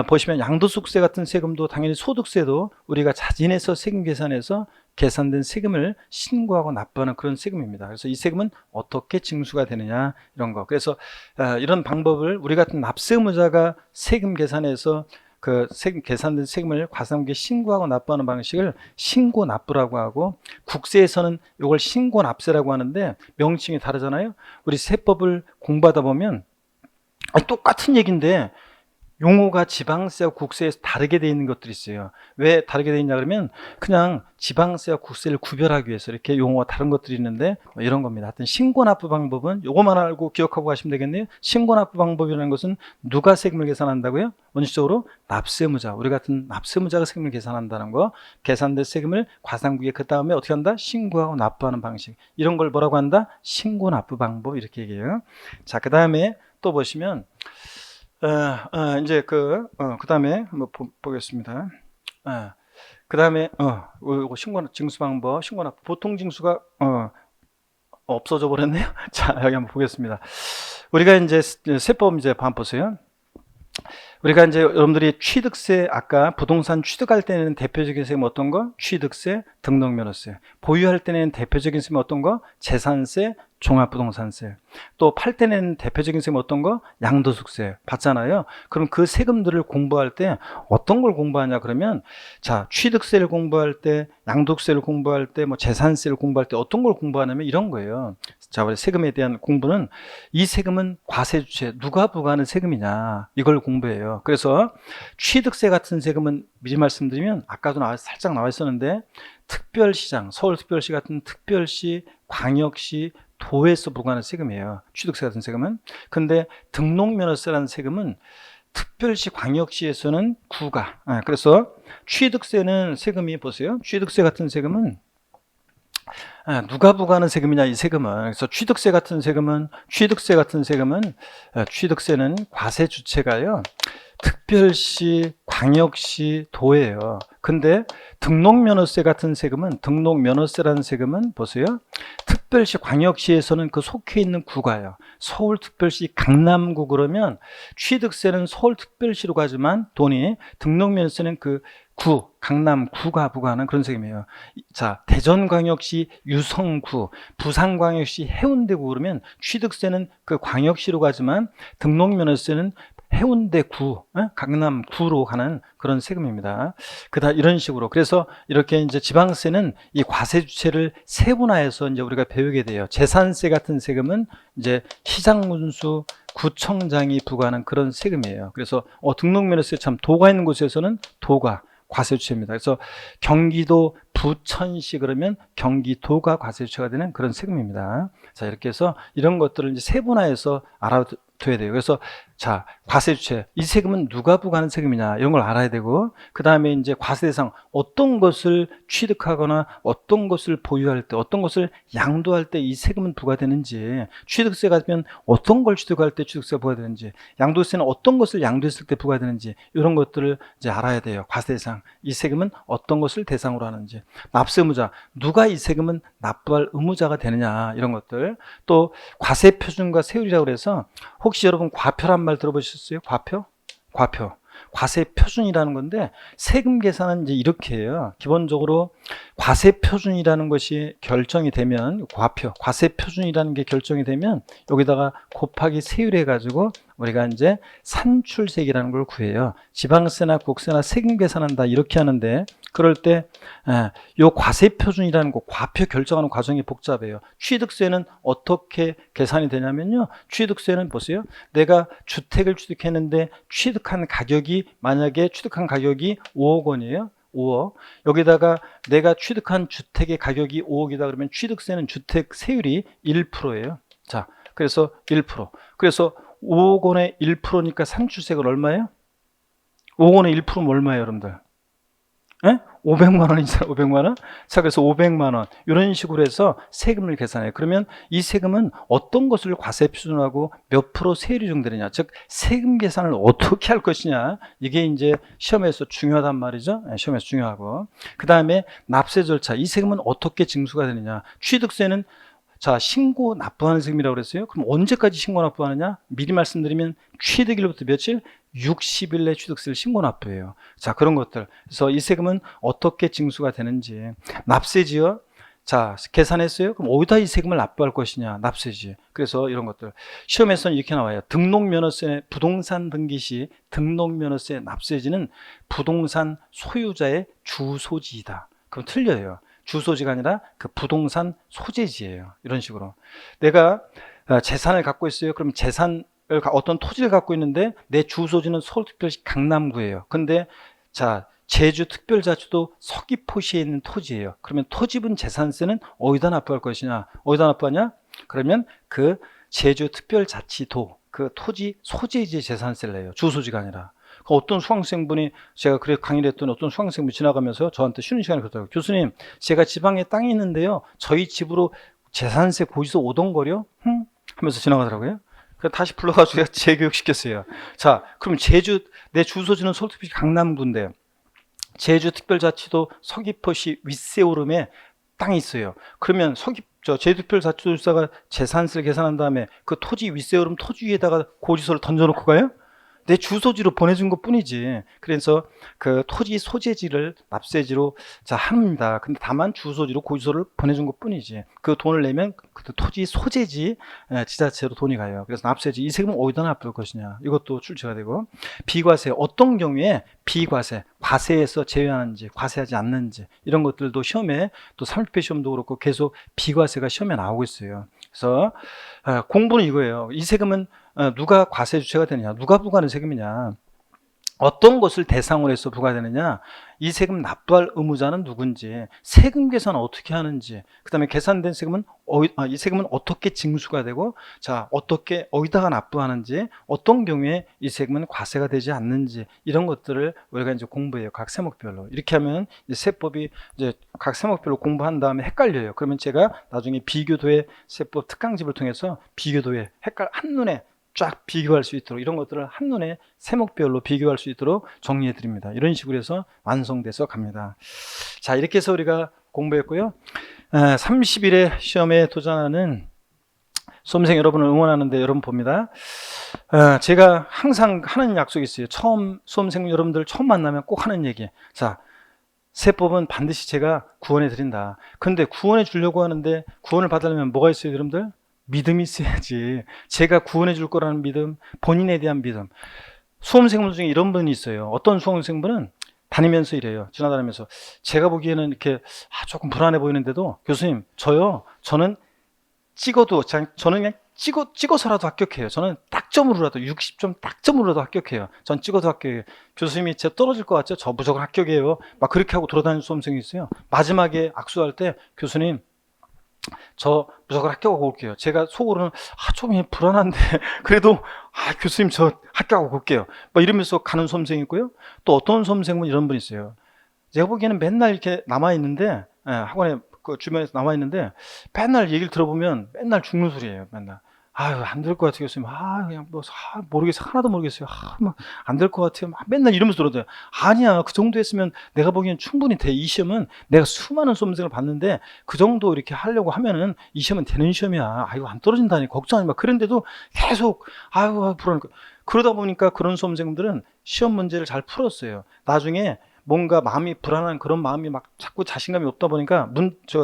보시면 양도소득세 같은 세금도 당연히 소득세도 우리가 자진해서 세금 계산해서 계산된 세금을 신고하고 납부하는 그런 세금입니다. 그래서 이 세금은 어떻게 징수가 되느냐 이런 거. 그래서 이런 방법을 우리 같은 납세 의무자가 세금 계산에서 그 세금 계산된 세금을 과세관계에 신고하고 납부하는 방식을 신고 납부라고 하고, 국세에서는 이걸 신고 납세라고 하는데 명칭이 다르잖아요. 우리 세법을 공부하다 보면 똑같은 얘기인데 용어가 지방세와 국세에서 다르게 되어 있는 것들이 있어요. 왜 다르게 되어 있냐 그러면 그냥 지방세와 국세를 구별하기 위해서 이렇게 용어가 다른 것들이 있는데 이런 겁니다. 하여튼 신고납부 방법은 요거만 알고 기억하고 가시면 되겠네요. 신고납부 방법이라는 것은 누가 세금을 계산한다고요? 원칙적으로 납세의무자, 우리 같은 납세의무자가 세금을 계산한다는 거. 계산된 세금을 과세관계에 그 다음에 어떻게 한다? 신고하고 납부하는 방식. 이런 걸 뭐라고 한다? 신고납부 방법 이렇게 얘기해요. 자, 그 다음에 또 보시면 이제 그 다음에 한번 보겠습니다. 그 다음에 신고 징수 방법, 신고납부 보통 징수가 없어져 버렸네요. 자, 여기 한번 보겠습니다. 우리가 이제 세법 이제 한번 보세요. 우리가 이제 여러분들이 취득세, 아까 부동산 취득할 때는 대표적인 세금 어떤 거? 취득세, 등록면허세. 보유할 때는 대표적인 세금 어떤 거? 재산세, 종합부동산세. 또 팔 때는 대표적인 세금 어떤 거? 양도소득세 받잖아요. 그럼 그 세금들을 공부할 때 어떤 걸 공부하냐 그러면, 자, 취득세를 공부할 때, 양도세를 공부할 때, 뭐 재산세를 공부할 때 어떤 걸 공부하냐면 이런 거예요. 자, 우리 세금에 대한 공부는 이 세금은 과세주체, 누가 부과하는 세금이냐 이걸 공부해요. 그래서 취득세 같은 세금은 미리 말씀드리면 아까도 살짝 나와 있었는데, 특별시장, 서울특별시 같은 특별시, 광역시, 도에서 부과하는 세금이에요. 취득세 같은 세금은. 근데 등록면허세라는 세금은 특별시, 광역시에서는 구가. 그래서 취득세는 세금이 보세요. 취득세 같은 세금은 누가 부과하는 세금이냐 이 세금은. 그래서 취득세 같은 세금은 취득세는 과세 주체가요, 특별시, 광역시, 도예요. 근데 등록면허세 같은 세금은, 등록면허세라는 세금은 보세요, 특별시, 광역시에서는 그 속해 있는 구가요. 서울특별시, 강남구 그러면 취득세는 서울특별시로 가지만 돈이, 등록면허세는 그 구, 강남구가 부과하는 그런 세금이에요. 자, 대전광역시 유성구, 부산광역시 해운대구 그러면 취득세는 그 광역시로 가지만 등록면허세는 해운대구, 강남구로 가는 그런 세금입니다. 그다 이런 식으로. 그래서 이렇게 이제 지방세는 이 과세 주체를 세분화해서 이제 우리가 배우게 돼요. 재산세 같은 세금은 이제 시장군수, 구청장이 부과하는 그런 세금이에요. 그래서 등록면허세 참 도가 있는 곳에서는 도가 과세 주체입니다. 그래서 경기도 부천시 그러면 경기도가 과세 주체가 되는 그런 세금입니다. 자, 이렇게 해서 이런 것들을 이제 세분화해서 알아둬야 돼요. 그래서 자, 과세 주체, 이 세금은 누가 부과하는 세금이냐 이런 걸 알아야 되고, 그 다음에 이제 과세 대상, 어떤 것을 취득하거나 어떤 것을 보유할 때, 어떤 것을 양도할 때 이 세금은 부과되는지, 취득세 같으면 어떤 걸 취득할 때 취득세가 부과되는지, 양도세는 어떤 것을 양도했을 때 부과되는지 이런 것들을 이제 알아야 돼요. 과세 대상, 이 세금은 어떤 것을 대상으로 하는지, 납세 의무자, 누가 이 세금은 납부할 의무자가 되느냐 이런 것들, 또 과세 표준과 세율이라고 해서 혹시 여러분 과표란 말 들어보셨어요? 과표. 과세 표준이라는 건데, 세금 계산은 이제 이렇게 해요. 기본적으로 과세 표준이라는 것이 결정이 되면, 과세 표준이라는 게 결정이 되면 여기다가 곱하기 세율 해가지고 우리가 이제 산출세액이라는 걸 구해요. 지방세나 국세나 세금 계산한다 이렇게 하는데, 그럴 때 요 과세 표준이라는 거, 과표 결정하는 과정이 복잡해요. 취득세는 어떻게 계산이 되냐면요, 취득세는 보세요, 내가 주택을 취득했는데 만약에 취득한 가격이 5억 원이에요. 5억. 여기다가 내가 취득한 주택의 가격이 5억이다 그러면 취득세는 주택 세율이 1%예요. 자, 그래서 1%. 그래서 5억 원의 1%니까 산출세가 얼마예요? 5억 원의 1%면 얼마예요, 여러분들? 500만 원이잖아요. 500만 원. 자, 그래서 500만 원 이런 식으로 해서 세금을 계산해요. 그러면 이 세금은 어떤 것을 과세 표준하고 몇 프로 세율이 적용되느냐, 즉 세금 계산을 어떻게 할 것이냐, 이게 이제 시험에서 중요하단 말이죠. 시험에서 중요하고, 그 다음에 납세 절차, 이 세금은 어떻게 징수가 되느냐. 취득세는 자, 신고 납부하는 세금이라고 그랬어요. 그럼 언제까지 신고 납부하느냐? 미리 말씀드리면 취득일부터 며칠? 60일 내 취득세를 신고 납부해요. 자, 그런 것들. 그래서 이 세금은 어떻게 징수가 되는지. 납세지요. 자, 계산했어요? 그럼 어디다 이 세금을 납부할 것이냐? 납세지. 그래서 이런 것들. 시험에서는 이렇게 나와요. 등록면허세, 부동산 등기 시 등록면허세 납세지는 부동산 소유자의 주소지이다. 그럼 틀려요. 주소지가 아니라 그 부동산 소재지예요. 이런 식으로. 내가 재산을 갖고 있어요. 그럼 재산을 어떤 토지를 갖고 있는데 내 주소지는 서울특별시 강남구예요. 근데 자, 제주특별자치도 서귀포시에 있는 토지예요. 그러면 토지분 재산세는 어디다 납부할 것이냐? 어디다 납부하냐? 그러면 그 제주특별자치도 그 토지 소재지의 재산세를 내요. 주소지가 아니라. 어떤 수강생분이 제가 그래 강의를 했더니 어떤 수강생분이 지나가면서 저한테 쉬는 시간에 그러더라고요. 교수님, 제가 지방에 땅이 있는데요. 저희 집으로 재산세 고지서 오던 거요? 하면서 지나가더라고요. 그래서 다시 불러가지고 재교육시켰어요. 자, 그럼 내 주소지는 서울특별시 강남구인데 제주특별자치도 서귀포시 윗세오름에 땅이 있어요. 그러면 제주특별자치도지사가 재산세를 계산한 다음에 그 토지 윗세오름 토지 위에다가 고지서를 던져놓고 가요? 내 주소지로 보내준 것 뿐이지. 그래서 그 토지 소재지를 납세지로 합니다. 근데 다만 주소지로 고지서를 보내준 것 뿐이지. 그 돈을 내면 그 토지 소재지 지자체로 돈이 가요. 그래서 납세지, 이 세금은 어디다 납부할 것이냐, 이것도 출제가 되고, 비과세, 어떤 경우에 비과세, 과세에서 제외하는지 과세하지 않는지 이런 것들도 시험에, 또 30회 시험도 그렇고 계속 비과세가 시험에 나오고 있어요. 그래서 공부는 이거예요. 이 세금은 누가 과세 주체가 되느냐, 누가 부과하는 세금이냐, 어떤 것을 대상으로 해서 부과되느냐, 이 세금 납부할 의무자는 누군지, 세금 계산 어떻게 하는지, 그 다음에 계산된 세금은 이 세금은 어떻게 징수가 되고, 자, 어떻게 어디다가 납부하는지, 어떤 경우에 이 세금은 과세가 되지 않는지, 이런 것들을 우리가 이제 공부해요. 각 세목별로. 이렇게 하면 이제 세법이 이제 각 세목별로 공부한 다음에 헷갈려요. 그러면 제가 나중에 비교도의 세법 특강집을 통해서 비교도의 한눈에 쫙 비교할 수 있도록, 이런 것들을 한눈에 세목별로 비교할 수 있도록 정리해 드립니다. 이런 식으로 해서 완성돼서 갑니다. 자, 이렇게 해서 우리가 공부했고요. 30일에 시험에 도전하는 수험생 여러분을 응원하는데, 여러분 봅니다. 제가 항상 하는 약속이 있어요. 수험생 여러분들 처음 만나면 꼭 하는 얘기. 자, 세법은 반드시 제가 구원해 드린다. 근데 구원해 주려고 하는데, 구원을 받으려면 뭐가 있어요, 여러분들? 믿음이 있어야지. 제가 구원해 줄 거라는 믿음, 본인에 대한 믿음. 수험생분 중에 이런 분이 있어요. 어떤 수험생분은 다니면서 이래요. 지나다니면서. 제가 보기에는 이렇게 조금 불안해 보이는데도, 교수님, 저는 저는 그냥 찍어서라도 합격해요. 저는 딱점으로라도 60점 딱점으로라도 합격해요. 전 찍어도 합격해요. 교수님이 제 떨어질 것 같죠? 저 무조건 합격이에요. 막 그렇게 하고 돌아다니는 수험생이 있어요. 마지막에 악수할 때, 교수님, 저 무조건 합격하고 올게요. 제가 속으로는 좀 불안한데 그래도 교수님 저 합격하고 올게요. 막 이러면서 가는 수험생이 있고요. 또 어떤 수험생은 이런 분이 있어요. 제가 보기에는 맨날 이렇게 남아있는데, 학원에 그 주변에서 남아있는데 맨날 얘기를 들어보면 맨날 죽는 소리예요. 맨날 안 될 것 같아요, 교수님. 그냥 모르겠어요. 하나도 모르겠어요. 막 안 될 것 같아요. 맨날 이러면서 들어도, 아니야, 그 정도 했으면 내가 보기엔 충분히 돼. 이 시험은 내가 수많은 수험생을 봤는데 그 정도 이렇게 하려고 하면은 이 시험은 되는 시험이야. 안 떨어진다니, 걱정하지 마. 그런데도 계속 불안해. 그러다 보니까 그런 수험생들은 시험 문제를 잘 풀었어요. 나중에 뭔가 마음이 불안한 그런 마음이 막 자꾸 자신감이 없다 보니까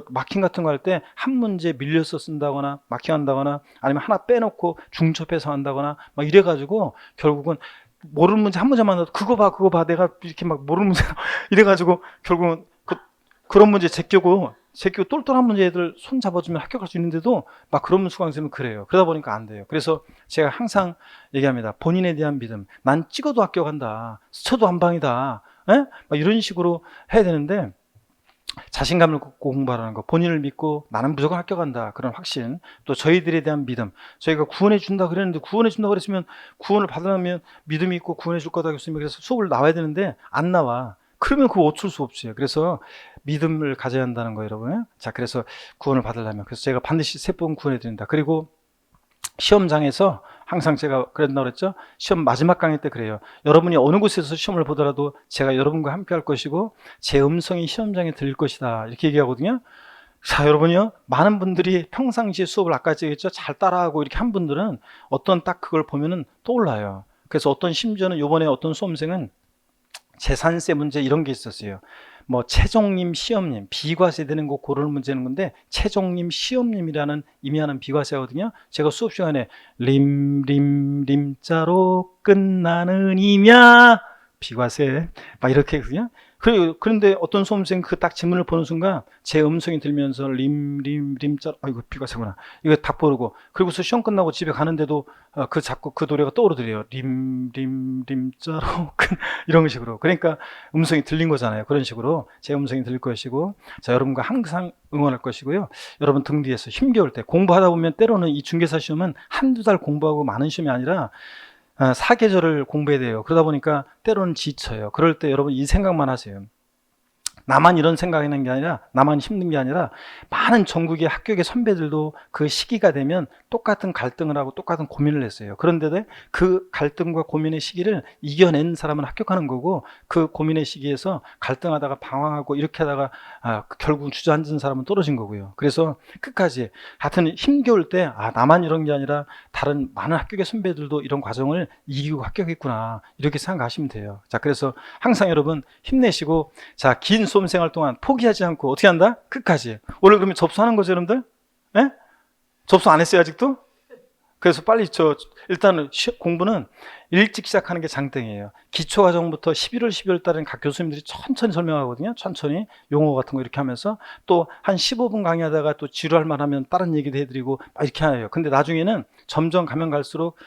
마킹 같은 거 할 때 한 문제 밀려서 쓴다거나 마킹한다거나, 아니면 하나 빼놓고 중첩해서 한다거나 막 이래가지고 결국은 모르는 문제 한 문제만 넣어도 그거 봐 내가 이렇게 막 모르는 문제 이래가지고 결국은 그런 문제 제끼고 똘똘한 문제 애들 손 잡아주면 합격할 수 있는데도 막 그런 수강생은 그래요. 그러다 보니까 안 돼요. 그래서 제가 항상 얘기합니다. 본인에 대한 믿음. 난 찍어도 합격한다. 스쳐도 한 방이다. 막 이런 식으로 해야 되는데, 자신감을 갖고 공부하라는 거, 본인을 믿고 나는 무조건 합격한다, 그런 확신, 또 저희들에 대한 믿음. 저희가 구원해 준다 그랬는데, 구원해 준다 그랬으면 구원을 받으려면 믿음이 있고 구원해 줄 거다 교수님, 그래서 수업을 나와야 되는데 안 나와. 그러면 그거 어쩔 수 없어요. 그래서 믿음을 가져야 한다는 거예요, 여러분. 자, 그래서 구원을 받으려면, 그래서 제가 반드시 세법은 구원해 드린다. 그리고 시험장에서 항상 제가 그랬나 그랬죠? 시험 마지막 강의 때 그래요. 여러분이 어느 곳에서 시험을 보더라도 제가 여러분과 함께 할 것이고 제 음성이 시험장에 들릴 것이다, 이렇게 얘기하거든요. 자, 여러분요, 많은 분들이 평상시에 수업을 아까 얘기했죠. 잘 따라하고 이렇게 한 분들은 어떤 딱 그걸 보면은 떠올라요. 그래서 어떤 심지어는 요번에 어떤 수험생은 재산세 문제 이런 게 있었어요. 뭐 최종님, 시험님, 비과세 되는 거 고르는 문제는 건데 최종님, 시험님이라는 의미하는 비과세거든요. 제가 수업 시간에 림자로 끝나는 이냐 비과세 막 이렇게 그냥 그런데 어떤 수험생 그 딱 지문을 보는 순간 제 음성이 들면서 림자 이거 비과세구나 이거 딱 모르고 그리고서 시험 끝나고 집에 가는데도 그 자꾸 그 노래가 떠오르더래요. 림자로 이런 식으로. 그러니까 음성이 들린 거잖아요. 그런 식으로 제 음성이 들릴 것이고, 자, 여러분과 항상 응원할 것이고요. 여러분 등 뒤에서 힘겨울 때 공부하다 보면 때로는 이 중개사 시험은 한두 달 공부하고 많은 시험이 아니라 사계절을 공부해야 돼요. 그러다 보니까 때로는 지쳐요. 그럴 때 여러분 이 생각만 하세요. 나만 이런 생각하는 게 아니라, 나만 힘든 게 아니라 많은 전국의 합격의 선배들도 그 시기가 되면 똑같은 갈등을 하고 똑같은 고민을 했어요. 그런데 그 갈등과 고민의 시기를 이겨낸 사람은 합격하는 거고, 그 고민의 시기에서 갈등하다가 방황하고 이렇게 하다가 결국 주저앉은 사람은 떨어진 거고요. 그래서 끝까지 하여튼 힘겨울 때 나만 이런 게 아니라 다른 많은 합격의 선배들도 이런 과정을 이기고 합격했구나, 이렇게 생각하시면 돼요. 자, 그래서 항상 여러분 힘내시고, 자, 긴 수험생활 동안 포기하지 않고 어떻게 한다? 끝까지. 오늘 그러면 접수하는 거죠, 여러분들? 예? 접수 안 했어요, 아직도? 그래서 빨리 일단은 공부는 일찍 시작하는 게 장땡이에요. 기초과정부터 11월, 12월 달에는 각 교수님들이 천천히 설명하거든요. 천천히 용어 같은 거 이렇게 하면서 또 한 15분 강의하다가 또 지루할 만하면 다른 얘기도 해드리고 막 이렇게 해요. 근데 나중에는 점점 가면 갈수록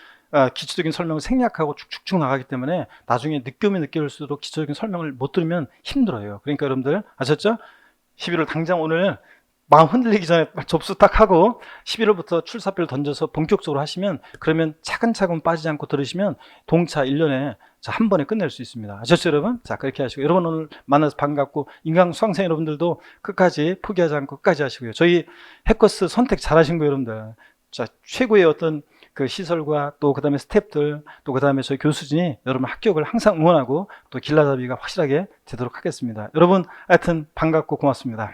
기초적인 설명을 생략하고 쭉쭉쭉 나가기 때문에 나중에 늦게 올수록 기초적인 설명을 못 들으면 힘들어요. 그러니까 여러분들 아셨죠? 11월 당장 오늘 마음 흔들리기 전에 접수 딱 하고 11월부터 출사표를 던져서 본격적으로 하시면, 그러면 차근차근 빠지지 않고 들으시면 동차 1년에 한 번에 끝낼 수 있습니다. 아셨죠, 여러분? 자, 그렇게 하시고, 여러분 오늘 만나서 반갑고, 인강 수강생 여러분들도 끝까지 포기하지 않고 끝까지 하시고요. 저희 해커스 선택 잘 하신 거예요, 여러분들. 자, 최고의 어떤 그 시설과 또 그다음에 스태프들, 또 그다음에 저희 교수진이 여러분 합격을 항상 응원하고 또 길라잡이가 확실하게 되도록 하겠습니다. 여러분 하여튼 반갑고 고맙습니다.